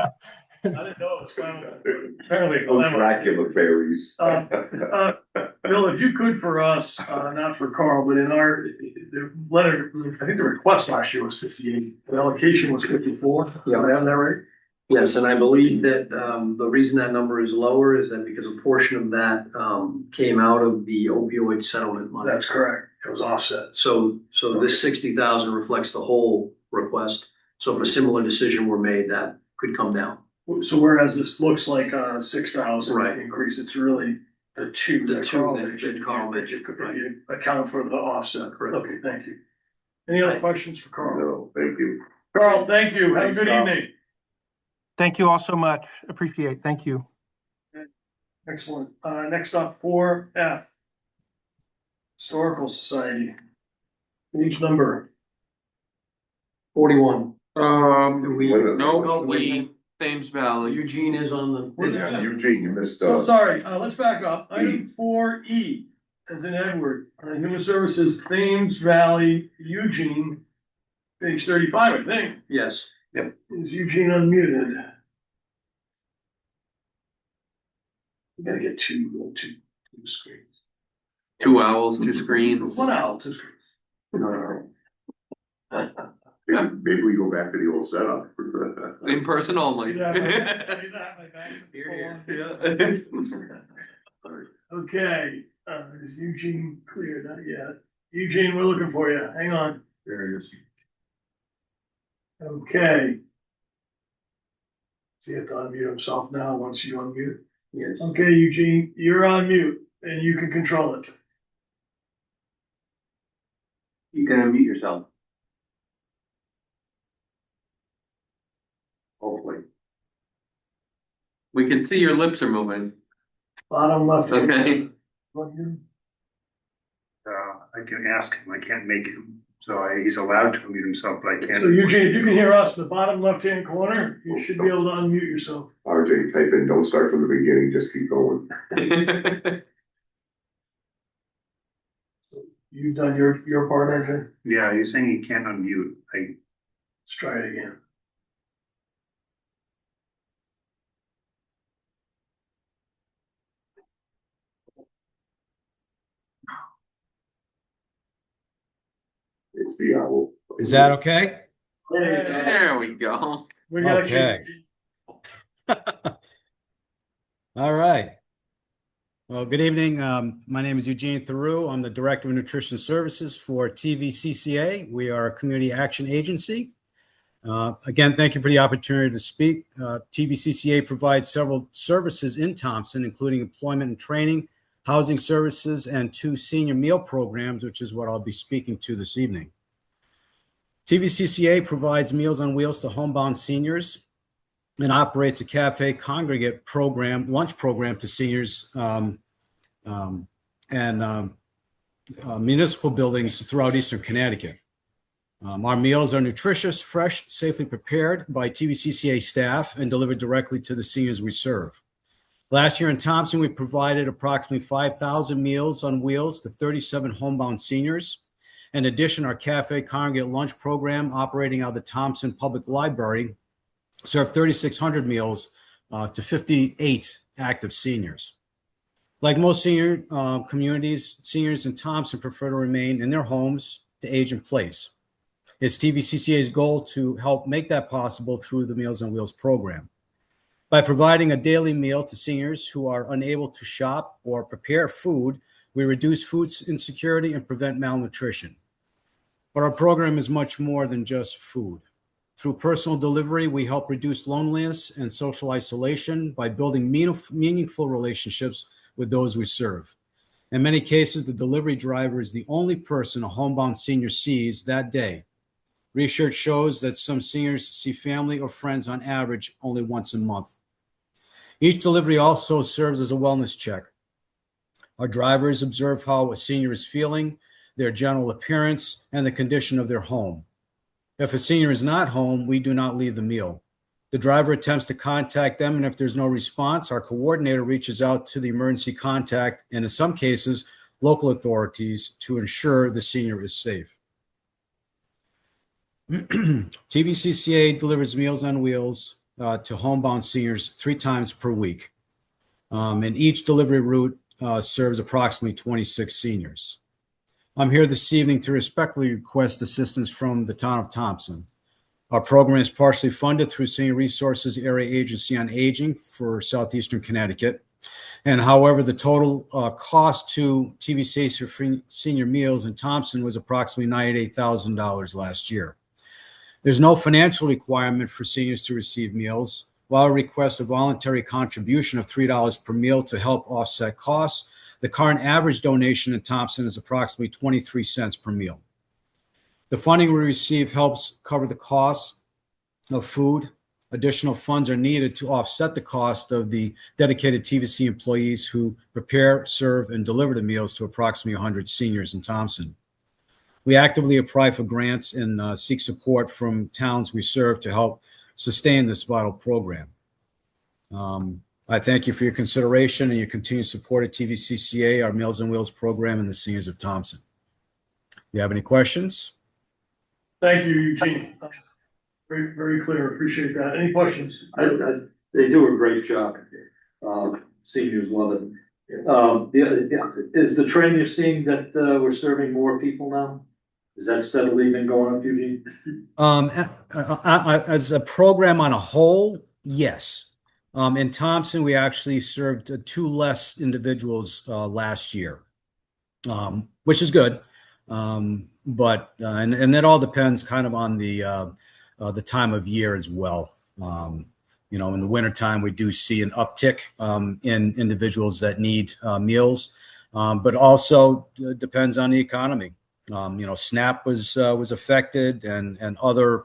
I didn't know it's apparently Dracula berries. Bill, if you could for us, not for Carl, but in the letter, I think the request last year was 58. The allocation was 54. Yeah. Am I on that right? Yes, and I believe that the reason that number is lower is that because a portion of that came out of the opioid settlement money. That's correct. It was offset. So this 60,000 reflects the whole request. So if a similar decision were made, that could come down. So whereas this looks like a 6,000 Right. increase, it's really the two that Carl mentioned, If you account for the offset. Okay, thank you. Any other questions for Carl? No, thank you. Carl, thank you. Have a Thanks, good Carl. evening. Thank you all so much. Appreciate. Thank you. Excellent. Next up, 4F. Historical Society. Page number 41. Thames Valley. Eugene is on the. Yeah, Eugene, you missed. Oh, sorry, let's back up. Item 4E, as in Edward, Human Services, Thames Valley, Eugene, page 35, I think. Yes. Is Eugene unmuted? We gotta get two screens. 2 owls, 2 screens. 1 owl, 2 screens. Maybe we go back to the old setup. In person only. Okay, is Eugene clear? Not yet. Eugene, we're looking for you. Hang on. There it is. Okay. See, he have to unmute himself now once you unmute. Yes. Okay, Eugene, you're on mute and you can control it. You can unmute yourself. Hopefully. We can see your lips are moving. Bottom left. Okay. I can ask him, I can't make him, so he's allowed to unmute himself, but I can't. So Eugene, if you can hear us, the bottom left-hand corner, you should be able to unmute yourself. RJ, type in, don't start from the beginning, just keep going. You've done your part, RJ? Yeah, he's saying he can't unmute. Let's try it again. It's the owl. Is that okay? There we go. We got Okay. All right. Well, good evening. My name is Eugene Theroux. I'm the Director of Nutrition Services for TVCCA. We are a community action agency. Again, thank you for the opportunity to speak. TVCCA provides several services in Thompson, including employment and training, housing services, and 2 senior meal programs, which is what I'll be speaking to this evening. TVCCA provides Meals on Wheels to homebound seniors and operates a cafe congregate program, lunch program to seniors and municipal buildings throughout Eastern Connecticut. Our meals are nutritious, fresh, safely prepared by TVCCA staff and delivered directly to the seniors we serve. Last year in Thompson, we provided approximately 5,000 Meals on Wheels to 37 homebound seniors. In addition, our cafe congregate lunch program operating out of the Thompson Public Library served 3,600 meals to 58 active seniors. Like most senior communities, seniors in Thompson prefer to remain in their homes to age in place. It's TVCCA's goal to help make that possible through the Meals on Wheels program. By providing a daily meal to seniors who are unable to shop or prepare food, we reduce food insecurity and prevent malnutrition. But our program is much more than just food. Through personal delivery, we help reduce loneliness and social isolation by building meaningful relationships with those we serve. In many cases, the delivery driver is the only person a homebound senior sees that day. Research shows that some seniors see family or friends on average only once a month. Each delivery also serves as a wellness check. Our drivers observe how a senior is feeling, their general appearance, and the condition of their home. If a senior is not home, we do not leave the meal. The driver attempts to contact them, and if there's no response, our coordinator reaches out to the emergency contact, and in some cases, local authorities to ensure the senior is safe. TVCCA delivers Meals on Wheels to homebound seniors 3 times per week. And each delivery route serves approximately 26 seniors. I'm here this evening to respectfully request assistance from the town of Thompson. Our program is partially funded through Senior Resources Area Agency on Aging for Southeastern Connecticut. And however, the total cost to TVCA for senior meals in Thompson was approximately $98,000 last year. There's no financial requirement for seniors to receive meals. While we request a voluntary contribution of $3 per meal to help offset costs, the current average donation in Thompson is approximately 23 cents per meal. The funding we receive helps cover the costs of food. Additional funds are needed to offset the cost of the dedicated TVC employees who prepare, serve, and deliver the meals to approximately 100 seniors in Thompson. We actively apply for grants and seek support from towns we serve to help sustain this vital program. I thank you for your consideration and your continued support at TVCCA, our Meals on Wheels program, and the seniors of Thompson. Do you have any questions? Thank you, Eugene. Very, very clear. Appreciate that. Any questions? They do a great job. Seniors love it. Is the trend you're seeing that we're serving more people now? Is that steadily been going up, Eugene? As a program on a whole, yes. In Thompson, we actually served 2 less individuals last year, which is good. But that all depends kind of on the time of year as well. You know, in the wintertime, we do see an uptick in individuals that need meals, but also depends on the economy. You know, SNAP was affected, and other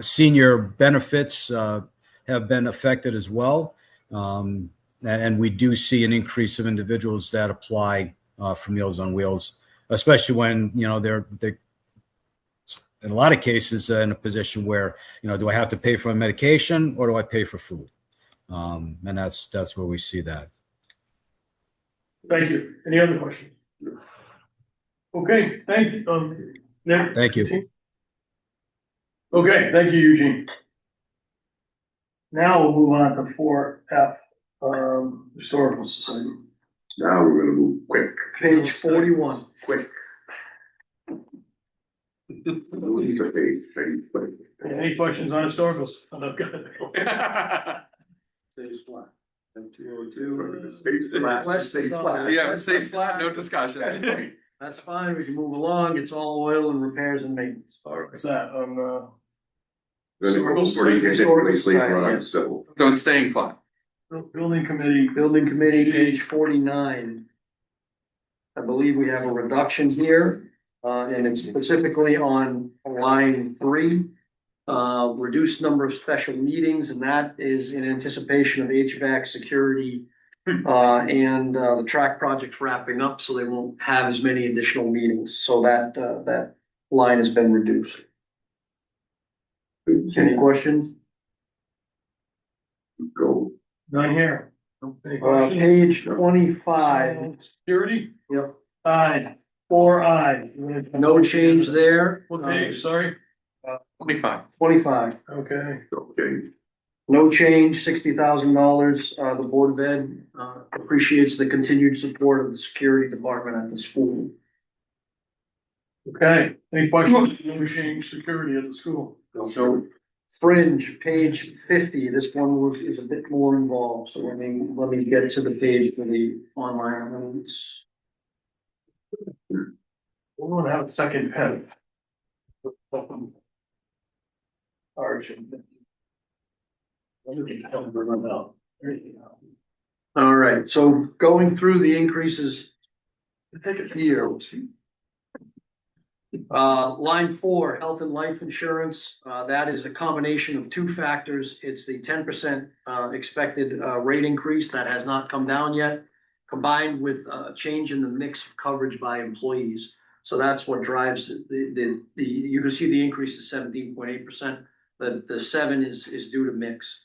senior benefits have been affected as well. And we do see an increase of individuals that apply for Meals on Wheels, especially when, you know, they're in a lot of cases in a position where, you know, do I have to pay for my medication or do I pay for food? And that's where we see that. Thank you. Any other questions? Okay, thank you. Nick? Thank you. Okay, thank you, Eugene. Now we'll move on to 4F, Historical Society. Now we're gonna move quick. Page 41. Quick. Any questions on historicals? Stays flat. And 202. Stays flat. Yeah, it stays flat, no discussion. That's fine, we can move along, it's all oil and repairs and maintenance. All right. What's that on, So it's staying flat. building committee? Building committee, page 49. I believe we have a reduction here, and it's specifically on line 3. Reduced number of special meetings, and that is in anticipation of HVAC security. And the track project's wrapping up, so they won't have as many additional meetings, so that line has been reduced. Any questions? Go. None here. Any questions? Page 25. Security? Yep. Aye. 4 aye. No change there. What page, sorry? 25. 25. Okay. Okay. No change, $60,000. The Board of Ed appreciates the continued support of the security department at the school. Okay, any questions? No change security at the school. So fringe, page 50, this one is a bit more involved, so let me get to the page for the online elements. We're gonna have a second pen. Archie. All right, so going through the increases here. Line 4, health and life insurance, that is a combination of 2 factors. It's the 10% expected rate increase that has not come down yet, combined with a change in the mix of coverage by employees. So that's what drives the you can see the increase is 17.8%. The 7 is due to mix.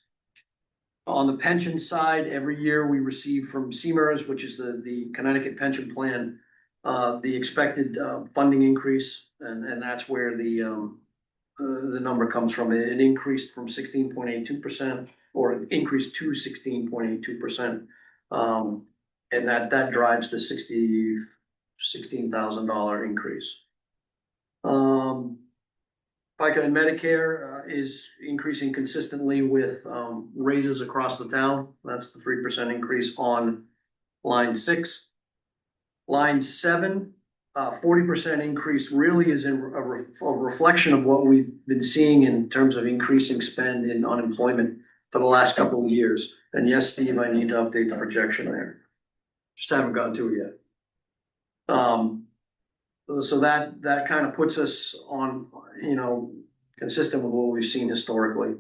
On the pension side, every year we receive from CMERS, which is the Connecticut Pension Plan, the expected funding increase, and that's where the number comes from. It increased from 16.82%, or it increased to 16.82%. And that drives the $16,000 increase. FICA and Medicare is increasing consistently with raises across the town. That's the 3% increase on line 6. Line 7, 40% increase really is a reflection of what we've been seeing in terms of increasing spend in unemployment for the last couple of years. And yes, Steve, I need to update the projection there. Just haven't gotten to it yet. So that kind of puts us on, consistent with what we've seen historically.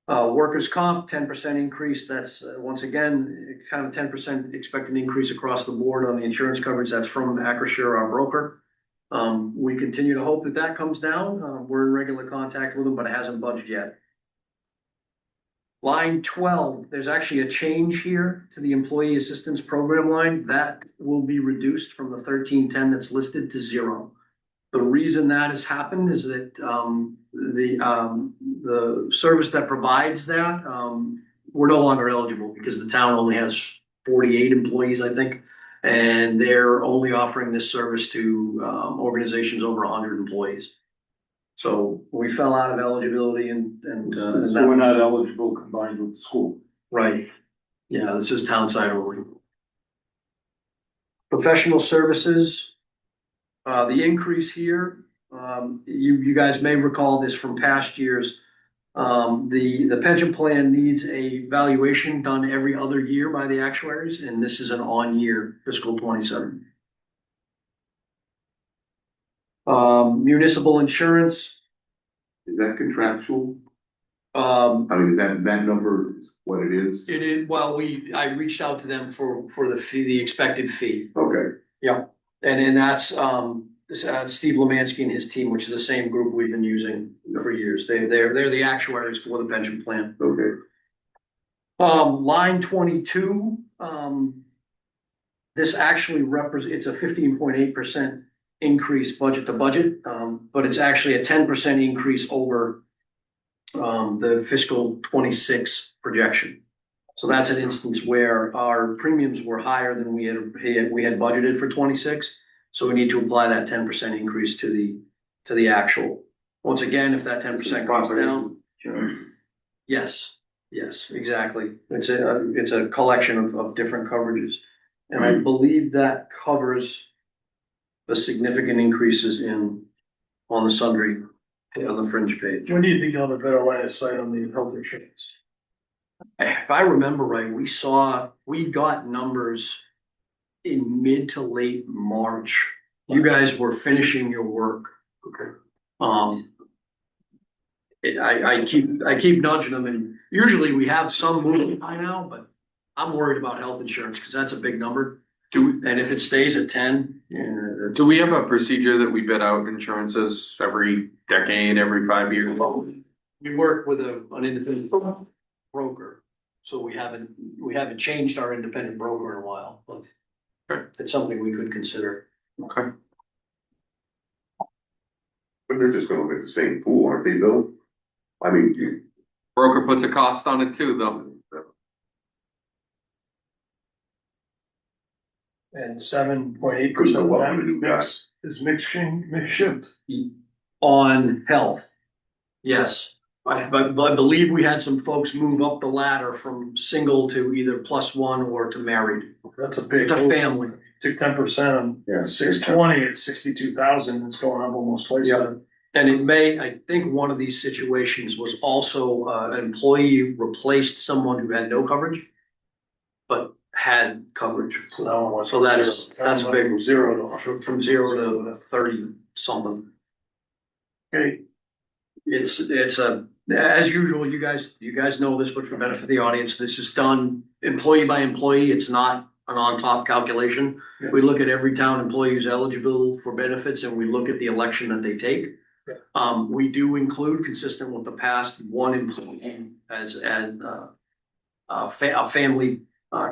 Workers' comp, 10% increase. That's once again, kind of 10% expected increase across the board on the insurance coverage. That's from Acrisure, our broker. We continue to hope that comes down. We're in regular contact with them, but it hasn't budged yet. Line 12, there's actually a change here to the employee assistance program line. That will be reduced from the 1310 that's listed to 0. The reason that has happened is that the service that provides that, we're no longer eligible because the town only has 48 employees, I think, and they're only offering this service to organizations over 100 employees. So we fell out of eligibility and So we're not eligible combined with the school. right. Yeah, this is town side only. Professional services, the increase here, you guys may recall this from past years. The pension plan needs a valuation done every other year by the actuaries, and this is an on-year fiscal 27. Municipal insurance. Is that contractual? I mean, is that number is what it is? It is, well, I reached out to them for the fee, the expected fee. Okay. Yeah, and that's Steve Lemansky and his team, which is the same group we've been using for years. They're the actuaries for the pension plan. Okay. Line 22, this actually represents, it's a 15.8% increase budget to budget, but it's actually a 10% increase over the fiscal 26 projection. So that's an instance where our premiums were higher than we had budgeted for 26. So we need to apply that 10% increase to to the actual. Once again, if that 10% comes down, yes, yes, exactly. It's a collection of different coverages. And I believe that covers the significant increases on the sundry, on the fringe page. We need to get a better line of sight on the health insurance. If I remember right, we got numbers in mid to late March. You guys were finishing your work. Okay. I keep nudging them, and usually we have some movement by now, but I'm worried about health insurance because that's a big number. And if it stays at 10, Do we have a procedure that we bid out insurances every decade, every 5 years? We work with an independent broker, so we haven't changed our independent broker in a while, but it's something we could consider. Okay. But they're just gonna look at the same pool, aren't they, Bill? I mean, Broker puts a cost on it too, though. And 7.8% of that mix is mix shift. On health, yes. But I believe we had some folks move up the ladder from single to either +1 or to married. That's a big. It's a family. Took 10% on 620, it's 62,000, it's going up almost twice that. And I think one of these situations was also an employee replaced someone who had no coverage, but had coverage. So that's a big from zero from 0 to 30 something. Okay. It's as usual, you guys know this, but for benefit of the audience, this is done employee by employee. It's not an on-top calculation. Yeah. We look at every town employee who's eligible for benefits, and we look at the election that they take. Yeah. We do include, consistent with the past, one employee as a family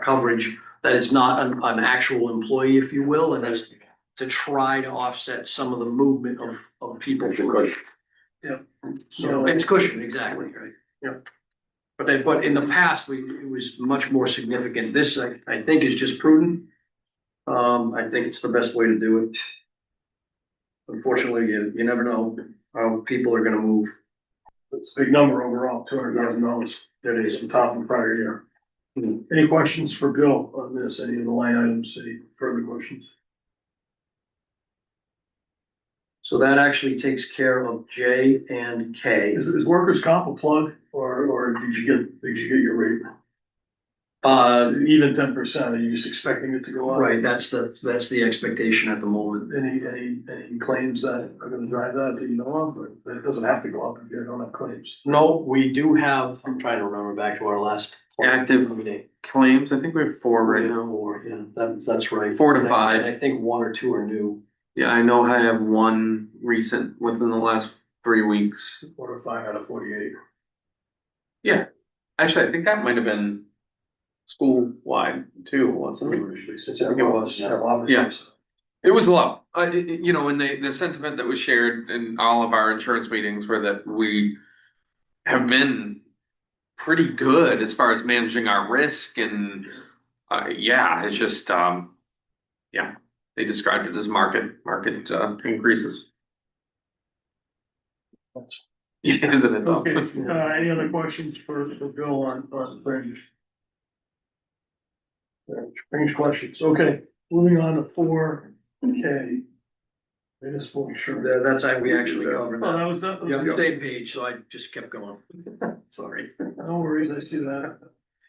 coverage that is not an actual employee, if you will, and that's to try to offset some of the movement of people. Yeah. So it's cushion, exactly, right? Yeah. But in the past, it was much more significant. This, I think, is just prudent. I think it's the best way to do it. Unfortunately, you never know how people are gonna move. It's a big number overall, $200,000 that is on top of the prior year. Any questions for Bill on this, any of the line items, any further questions? So that actually takes care of J and K. Is workers' comp a plug, or did you get your rate? Even 10%, are you just expecting it to go up? Right, that's the expectation at the moment. Any claims that are gonna drive that you know of, but it doesn't have to go up if you don't have claims? No, we do have, I'm trying to remember back to our last. Active claims, I think we have 4 right now. 4, yeah, that's right. 4 to 5. I think 1 or 2 are new. Yeah, I know I have 1 recent within the last 3 weeks. 4 to 5 out of 48. Yeah, actually, I think that might have been school-wide too, wasn't it? I think it was. Yeah. It was low. And the sentiment that was shared in all of our insurance meetings were that we have been pretty good as far as managing our risk, and it's just they described it as market increases. Yeah, isn't it? Okay, any other questions for Bill on fringe? Fringe questions, okay, moving on to 4K. Municipal insurance. That's how we actually covered that. Oh, that was that. Yeah, same page, so I just kept going. Sorry. No worries, I see that.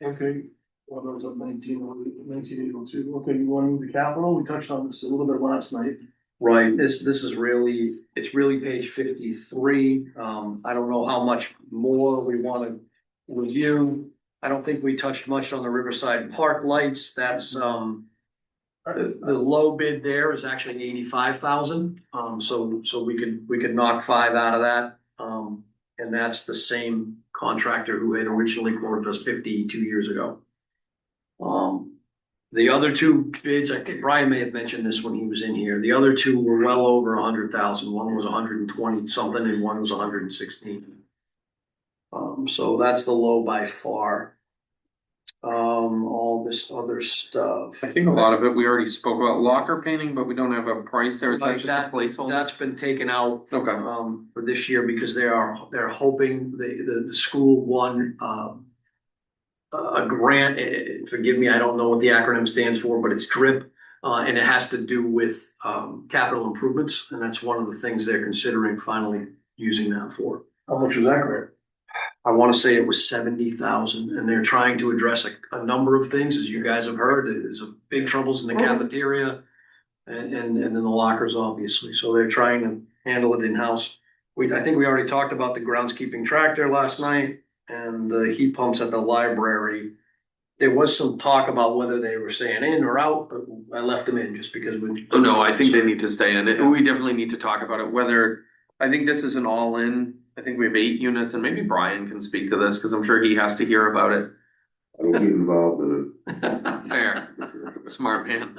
Okay. Well, that was up 1902. Okay, you want to move the capital? We touched on this a little bit last night. Right, this is really, it's really page 53. I don't know how much more we want to review. I don't think we touched much on the Riverside Park lights. That's, the low bid there is actually 85,000. So we could knock 5 out of that. And that's the same contractor who had originally quoted us 52 years ago. The other 2 bids, I think Brian may have mentioned this when he was in here. The other 2 were well over 100,000. One was 120 something and one was 116. So that's the low by far. all this other stuff. I think a lot of it, we already spoke about locker painting, but we don't have a price there. Is that Like just a placeholder? That's been taken out. Okay. For this year because they're hoping the school won, a grant, forgive me, I don't know what the acronym stands for, but it's DRIP. And it has to do with, capital improvements, and that's one of the things they're considering finally using that for. How much was that grant? I want to say it was 70,000, and they're trying to address a number of things, as you guys have heard. There's a big troubles in the cafeteria and then the lockers, obviously. So they're trying to handle it in-house. I think we already talked about the groundskeeping tractor last night and the heat pumps at the library. There was some talk about whether they were staying in or out, but I left them in just because we. Oh, no, I think they need to stay in it. We definitely need to talk about it, whether, I think this is an all-in. I think we have 8 units, and maybe Brian can speak to this, because I'm sure he has to hear about it. I don't get involved in it. Fair, smart man.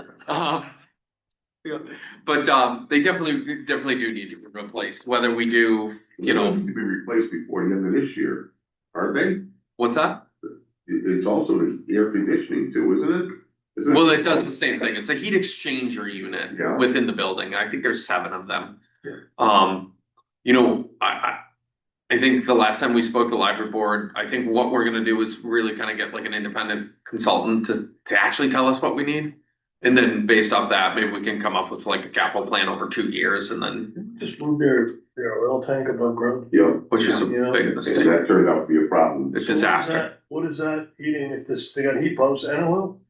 Yeah. But they definitely do need to be replaced, whether we do, They need to be replaced before the end of this year, aren't they? What's that? It's also the air conditioning too, isn't it? Well, it does the same thing. It's a heat exchanger unit Yeah. within the building. I think there's 7 of them. Yeah. I think the last time we spoke to the library board, I think what we're gonna do is really kind of get like an independent consultant to actually tell us what we need. And then based off that, maybe we can come up with like a capital plan over 2 years and then, Just move their oil tank above ground. Yeah. which is a Yeah. big And mistake, that turned out to be a problem. a disaster. What is that heating if they got heat pumps and oil?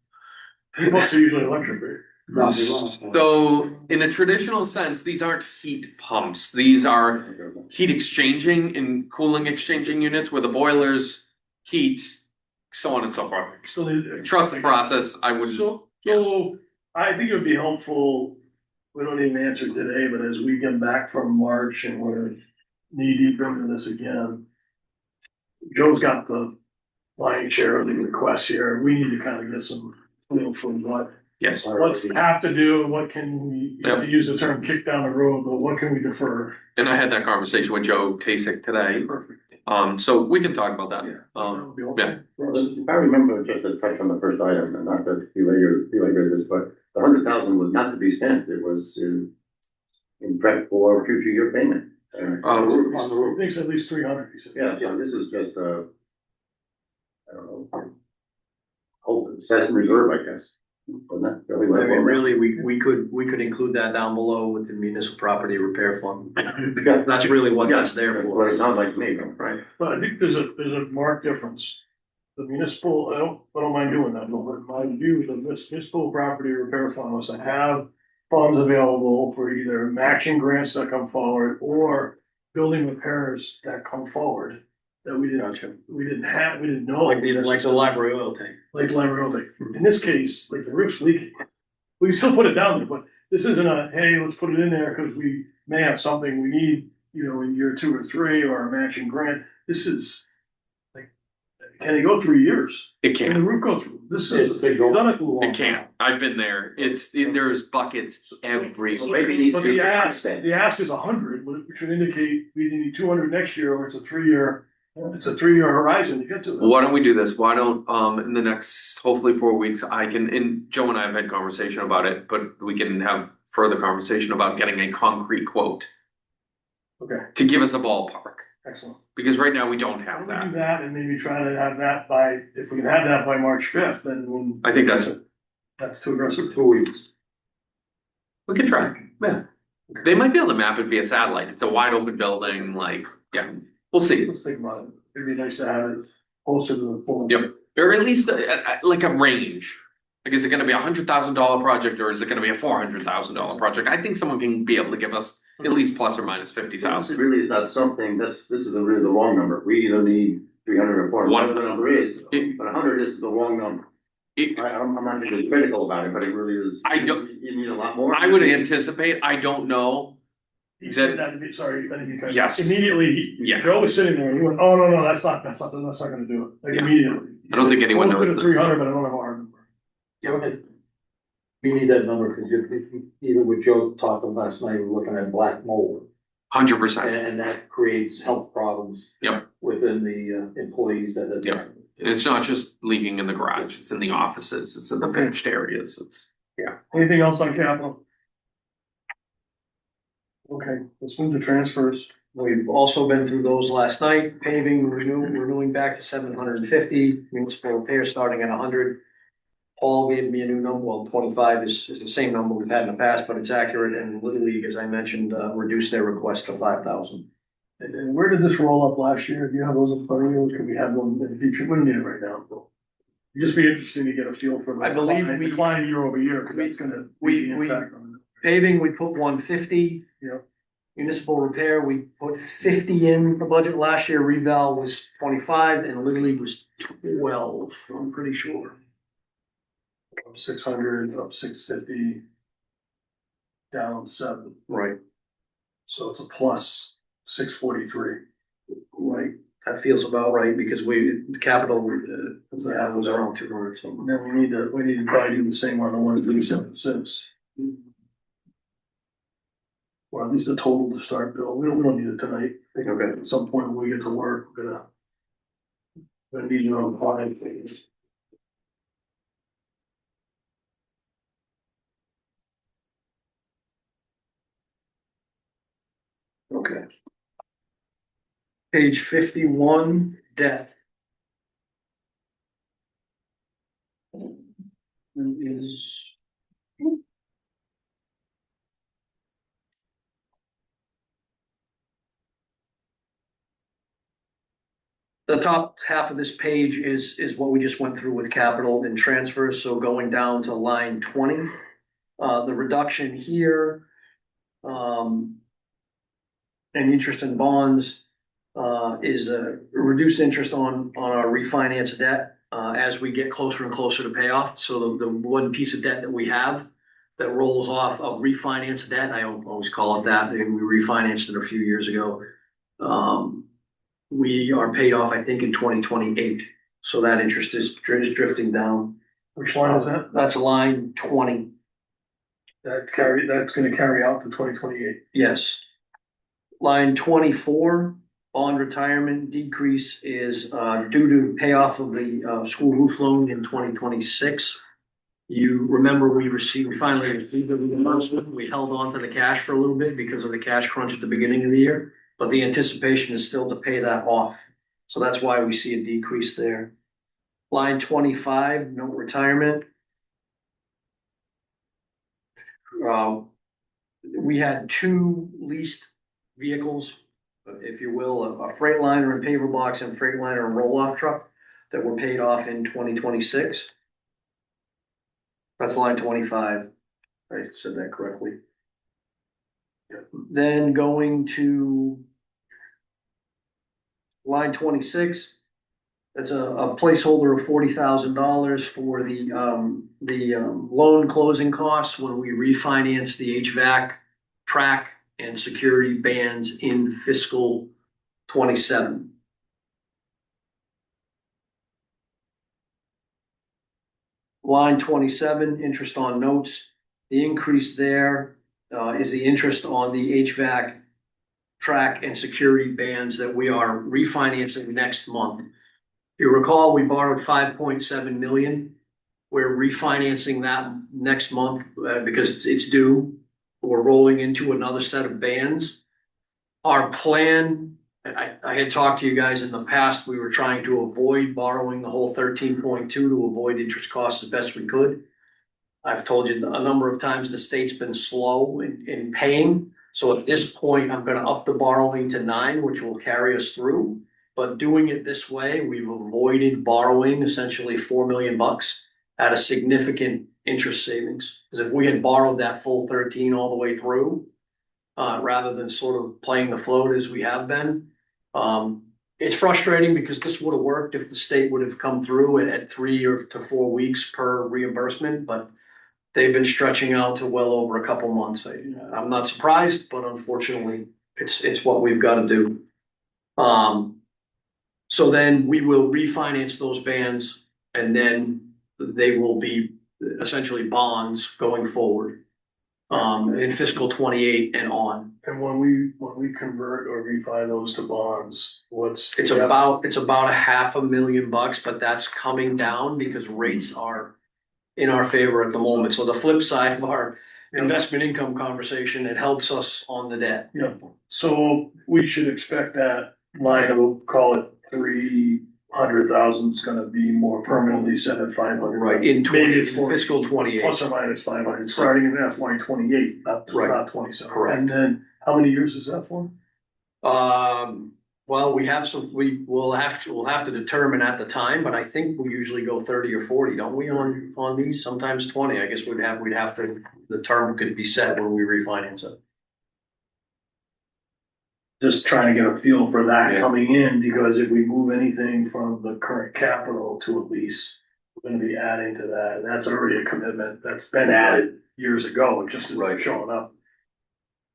Heat pumps are usually electric, right? So in a traditional sense, these aren't heat pumps. These are heat exchanging and cooling exchanging units where the boilers heat, so on and so forth. So they. Trust the process. I would, So I think it would be helpful, we don't need an answer today, but as we get back from March and we're knee deep into this again. Joe's got the lion's share of the requests here. We need to kind of get some feel for yes. what's have to do, what can we, Yep. to use the term kick down the road, but what can we defer? And I had that conversation with Joe Tasic today. Perfect. So we can talk about that. That Um, would be okay yeah. for us. If I remember, just to touch on the first item, and not to belabor this, but the 100,000 was not to be spent, it was in prep for future year payment. On the roof. I think it's at least 300, he said. Yeah, so this is just I don't know, hold, set it in reserve, I guess. Wasn't that really I mean, really, we could include that down below with the municipal property repair fund. Yeah. That's really what that's there What for. it sounds like to me, right? But I think there's a marked difference. The municipal, I don't mind doing that, but my view of this municipal property repair fund was to have funds available for either matching grants that come forward or building repairs that come forward. That we didn't know. Like the library oil tank. Like the library oil tank. In this case, like the roof's leaking. We can still put it down there, but this isn't a, hey, let's put it in there because we may have something we need, in year 2 or 3 or a matching grant. This is like, can it go 3 years? It Can the can't. roof go through? This is, we've done it for a long It can't. I've been there. There's buckets every. Maybe it needs But to be the ask, then. the ask is 100, which would indicate we need 200 next year, or it's a 3-year horizon to get to that. Why don't we do this? Why don't, in the next, hopefully 4 weeks, and Joe and I have had conversation about it, but we can have further conversation about getting a concrete quote Okay, to give us a ballpark. excellent. Because right now we don't Why have don't we do that. that and maybe try to have that if we can have that by March 5th, then we'll. I think that's, Too aggressive. 2 weeks. we can try. Yeah. They might be able to map it via satellite. It's a wide open building, we'll see. Let's think about it. It'd be nice to have it closer to the full. Yep. Or at least like a range. Like, is it gonna be $100,000 project or is it gonna be a $400,000 project? I think someone can be able to give us at least plus or minus This 50,000. really is not something, this is really the wrong number. We either need 300 or 400, whatever the number is, but 100 is the wrong number. I'm not being critical about it, but it really is. You need a lot more. I would anticipate, I don't know. He said that to me, sorry, if any of you guys. Yes. Immediately, Yeah. Joe was sitting there and he went, oh, no, that's not gonna do it. Like Yeah. immediately. I don't think anyone knows. 300, but I don't have a hard number. We need that number because even with Joe talking last night, we're looking at black mold. 100%. And that creates health problems. Yep. Within the employees that. Yep. And it's not just leaking in the garage, it's in the offices, it's in the finished areas, it's, yeah. Anything else on capital? Okay, let's move to transfers. We've also been through those last night, paving, renewing back to 750, municipal repair starting at 100. Paul gave me a new number, well, 25 is the same number we've had in the past, but it's accurate, and Little League, as I mentioned, reduced their request to 5,000. And where did this roll up last year? Do you have those in front of you? Could we have them in the future? We don't need it right now. It'd just be interesting to get a feel for. I believe we- decline year over year, because that's gonna be the impact on it. Paving, we put 150. Yeah. Municipal repair, we put 50 in the budget last year, reval was 25, and Little League was 12, I'm pretty sure. Up 600, up 650. Down 7. Right. So it's a plus 643. Right, that feels about right, because the capital, was around 200 something. Then we need to probably do the same on the 1376. Or at least a total to start, Bill. We don't need it tonight. I think Okay. at some point when we get to work, we're gonna need you on 5 things. Okay. Page 51, debt. Is. The top half of this page is what we just went through with capital and transfers, so going down to line 20. The reduction here, and interest in bonds, is a reduced interest on our refinance debt, as we get closer and closer to payoff. So the one piece of debt that we have that rolls off of refinance debt, I always call it that, and we refinanced it a few years ago. We are paid off, I think, in 2028, so that interest is drifting down. Which line is that? That's line 20, That's gonna carry out to 2028. yes. Line 24, bond retirement decrease is due to payoff of the school roof loan in 2026. You remember we finally received the reimbursement. We held on to the cash for a little bit because of the cash crunch at the beginning of the year, but the anticipation is still to pay that off. So that's why we see a decrease there. Line 25, note retirement. We had 2 leased vehicles, if you will, a Freightliner and paver box and Freightliner and roll-off truck that were paid off in 2026. That's line 25. I said that correctly. Then going to line 26, that's a placeholder of $40,000 for the loan closing costs when we refinance the HVAC, track, and security bands in fiscal 27. Line 27, interest on notes. The increase there is the interest on the HVAC, track, and security bands that we are refinancing next month. If you recall, we borrowed 5.7 million. We're refinancing that next month because it's due. We're rolling into another set of bands. Our plan, I had talked to you guys in the past, we were trying to avoid borrowing the whole 13.2 to avoid interest costs as best we could. I've told you a number of times the state's been slow in paying. So at this point, I'm gonna up the borrowing to 9, which will carry us through. But doing it this way, we've avoided borrowing essentially $4 million at a significant interest savings. Because if we had borrowed that full 13 all the way through, rather than sort of playing the float as we have been, it's frustrating because this would have worked if the state would have come through at 3 or to 4 weeks per reimbursement, but they've been stretching out to well over a couple months. I'm not surprised, but unfortunately, it's what we've got to do. So then we will refinance those bands, and then they will be essentially bonds going forward. in fiscal 28 and on. And when we convert or refi those to bonds, It's about $500,000, but that's coming down because rates are in our favor at the moment. So the flip side of our investment income conversation, it helps us on the debt. Yeah, so we should expect that line of, call it 300,000 is gonna be more permanently set at 500. Right, in fiscal 28. Plus or minus 500, starting in FY 28, not 27. Correct. And then, how many years is that for? Well, we'll have to determine at the time, but I think we usually go 30 or 40, don't we, on these? Sometimes 20. I guess we'd have to, the term could be set when we refinance it. Just trying to get a feel for that Yeah. coming in, because if we move anything from the current capital to a lease, we're gonna be adding to that, and that's already a commitment that's been added years ago, it just isn't showing up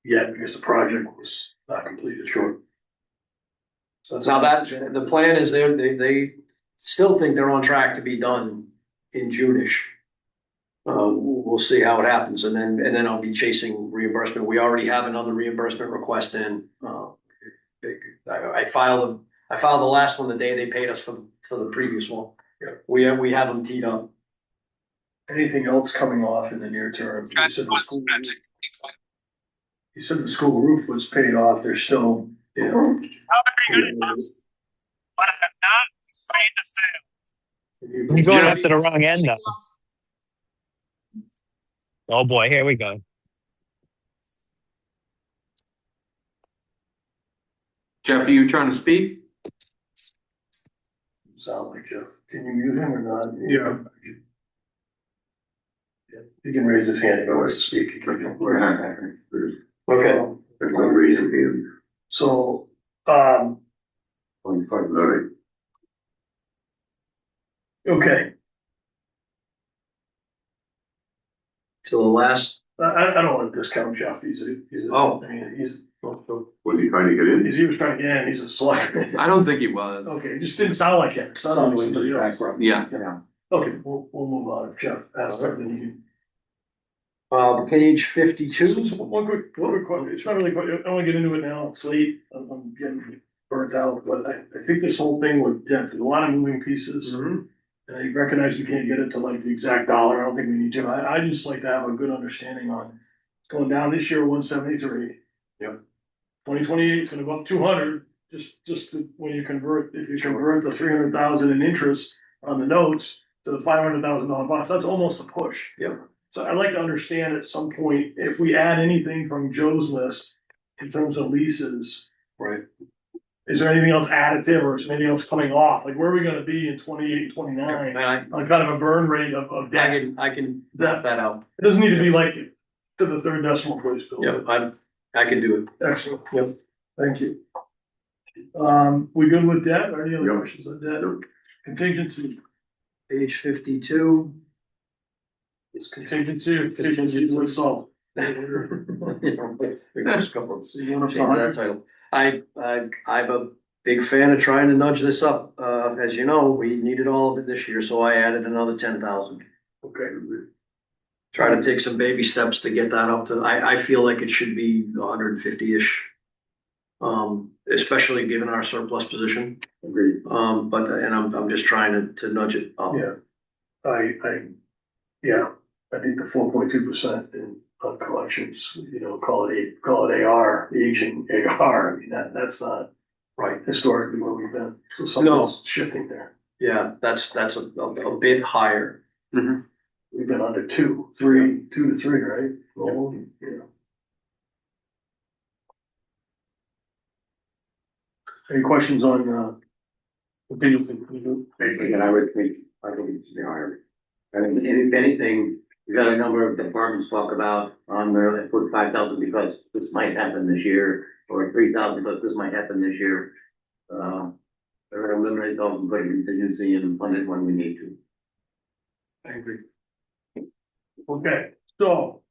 yet because the project was not completed. Sure. So that's Now that, the plan is they still think they're on track to be done in June-ish. We'll see how it happens, and then I'll be chasing reimbursement. We already have another reimbursement request in. I filed the last one the day they paid us for the previous one. Yeah. We have them teed up. Anything else coming off in the near term? You said the school roof was paid off, there's still, you know. I'm going after the wrong end though. Oh boy, here we go. Jeff, are you trying to speak? Sound like Jeff. Can you mute him or not? Yeah. He can raise his hand if he wants to speak. He can. Okay. There's no reason to. So, okay, So the last, I don't want to discount Jeff, he's a, Oh. I mean, he's. Was he trying to get in? He was trying to get in, he's a selectman. I don't think he was. Okay, it just didn't sound like him, it sounded like somebody else. Yeah. Okay, we'll move on, if Jeff asked for the meeting. page 52. One quick question, it's not really, I don't wanna get into it now, it's late, I'm getting burnt out, but I think this whole thing with debt, there's a lot of moving pieces. And I recognize we can't get it to like the exact dollar, I don't think we need to, I just like to have a good understanding on, it's going down this year, 173. Yep. 2028 is gonna go up 200, when you convert, if you convert the 300,000 in interest on the notes to the $500,000 bonds, that's almost a push. Yep. So I'd like to understand at some point, if we add anything from Joe's list in terms of leases. Right. Is there anything else additive or is there anything else coming off? Like where are we gonna be in 28, 29 on kind of a burn rate of debt? I can map that out. It doesn't need to be like to the third decimal place, Bill. Yeah, I can do it. Excellent. Yep. Thank you. We good with debt? Or any other questions on debt? Contingency. Page 52. It's contingency with salt. So you want to change that title? I'm a big fan of trying to nudge this up. As you know, we needed all of it this year, so I added another 10,000. Okay. Try to take some baby steps to get that up to, I feel like it should be 150-ish. Especially given our surplus position. Agreed. I'm just trying to nudge it up. Yeah. I think the 4.2% in collections, call it AR, the aging AR, I mean, that's not right historically where we've been. So something's shifting there. Yeah, that's a bit higher. Mm-hmm. We've been under 2 to 3, right? Yeah. Any questions on contingency? And I think it should be higher. I mean, if anything, we got a number of departments talk about on there, put 5,000 because this might happen this year, or 3,000 because this might happen this year. They're gonna eliminate those and put in contingency and fund it when we need to. I agree. Okay, so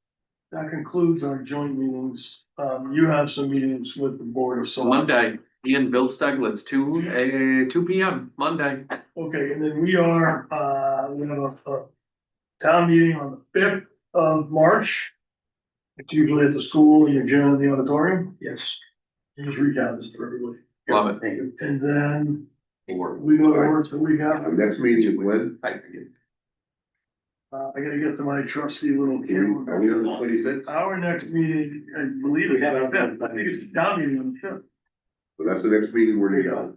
that concludes our joint meetings. You have some meetings with the board of selectmen. Monday, Ian, Bill Steglitz, 2 p.m. Monday. Okay, and then we have a town meeting on the 5th of March. It's usually at the school, you adjourn in the auditorium. Yes. You just recount this for everybody. Love it. Thank you. And then we go to work the week Our after. next meeting is when? I gotta get to my trusty little camera. Are we on the 26th? Our next meeting, I believe is on the fifth. I think it's the town meeting on the fifth. So that's the next meeting we're together,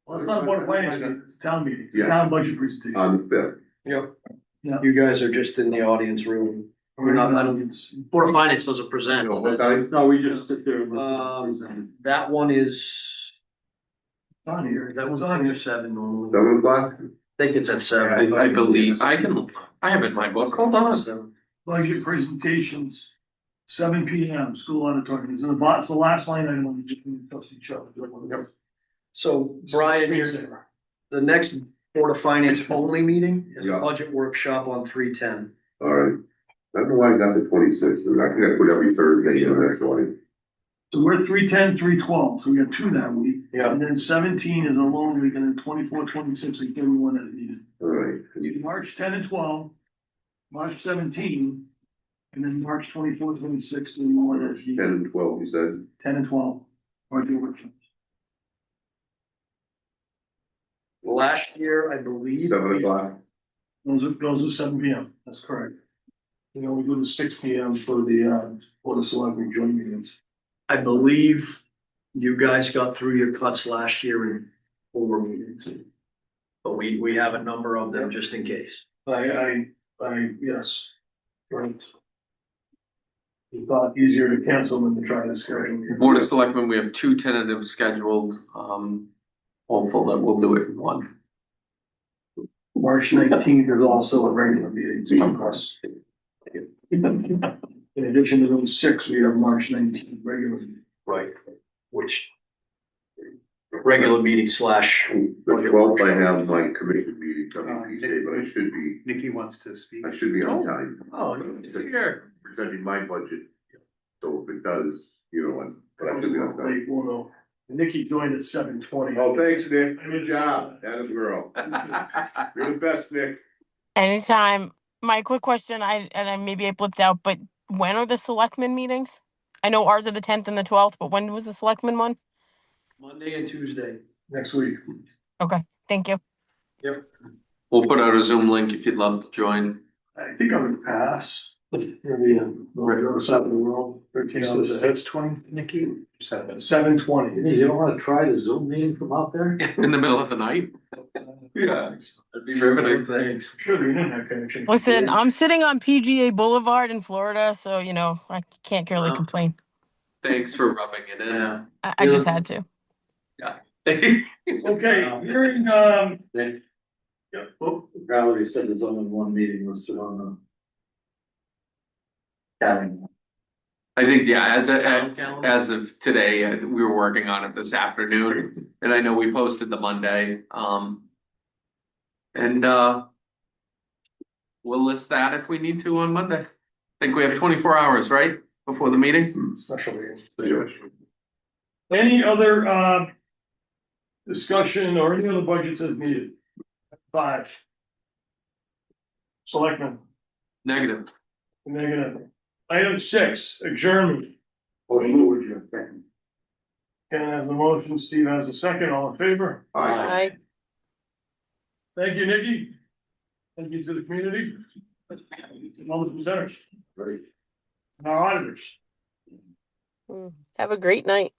Well, it's not Board of Finance, meeting, it's a town meeting, it's a Yeah. town budget presentation. on the fifth. Yep. Yeah. You guys are just in the audience room. We're not, I don't, Board of Finance doesn't present. No, what time? No, we just sit there and listen. That one is, It's on here. that one's It's on here. 7 normally. 7 o'clock? I think it's at 7. I believe, I have it in my book, hold on. Budget presentations, 7 P.M. School auditorium. It's in the box, the last line item on the trustee chart. So Brian, the next Board of Finance only meeting is a Yeah. budget workshop on 3/10. All right. I don't know why I got the 26th, I think I put every Thursday in there, so So we're 3/10, 3/12, so we got 2 that week. Yeah. And then 17 is a long week, and then 24, 26 is 31 as needed. all right. March 10 and 12, March 17, and then March 24, 26, and more as 10 needed. and 12, you said? 10 and 12, budget workshops. Last year, I believe. 7 o'clock? Those are 7 P.M., that's correct. You know, we go to 6 P.M. for the Selectmen joint meetings. I believe you guys got through your cuts last year in 4 meetings. But we have a number of them just in case. Yes. Right. We thought easier to cancel than to try to schedule. Board of Selectmen, we have 2 tentative scheduled, hopeful that we'll do it in one. March 19th is also a regular meeting, of course. In addition to those 6, we have March 19th regular. meeting. Right. Which regular meeting / The 12th, I have my commission meeting coming Tuesday, but I should be, Nikki wants to speak. I should be on time. Oh, here. Presenting my budget, so if it does, you know, but I should be on time. Late, we'll know. Nikki joined at 7:20. Oh, thanks, Nick, good job, that is girl. You're the best, Nick. Anytime. My quick question, maybe I blipped out, but when are the selectmen meetings? I know ours are the 10th and the 12th, but when was the selectmen one? Monday and Tuesday. Next week. Okay, thank you. Yep. We'll put out a Zoom link if you'd love to join. I think I would pass. Maybe on the other side of the world, 13 hours ahead. 6:20, Nikki? 7:20. You don't wanna try the Zoom meeting from out there? In the middle of the night? Yeah. That'd be riveting. Thanks. Sure, the internet connection. Listen, I'm sitting on PGA Boulevard in Florida, so I can't really Wow. complain. Thanks for rubbing it in. Yeah. I just had to. Okay, hearing, Well, Valerie said there's only one meeting listed on the calendar. I think, yeah, Town calendar? as of today, we were working on it this afternoon, and I know we posted the Monday, and we'll list that if we need to on Monday. I think we have 24 hours, right, before the meeting? special meeting. Any other, discussion or any other budgets as needed? 5. Selectmen, Negative. negative. Item 6, adjournment. Ken has the motion, Steve has the second, all in favor? Aye. Thank you, Nikki. Thank you to the community. And all the presenters. Right. And our auditors. Have a great night.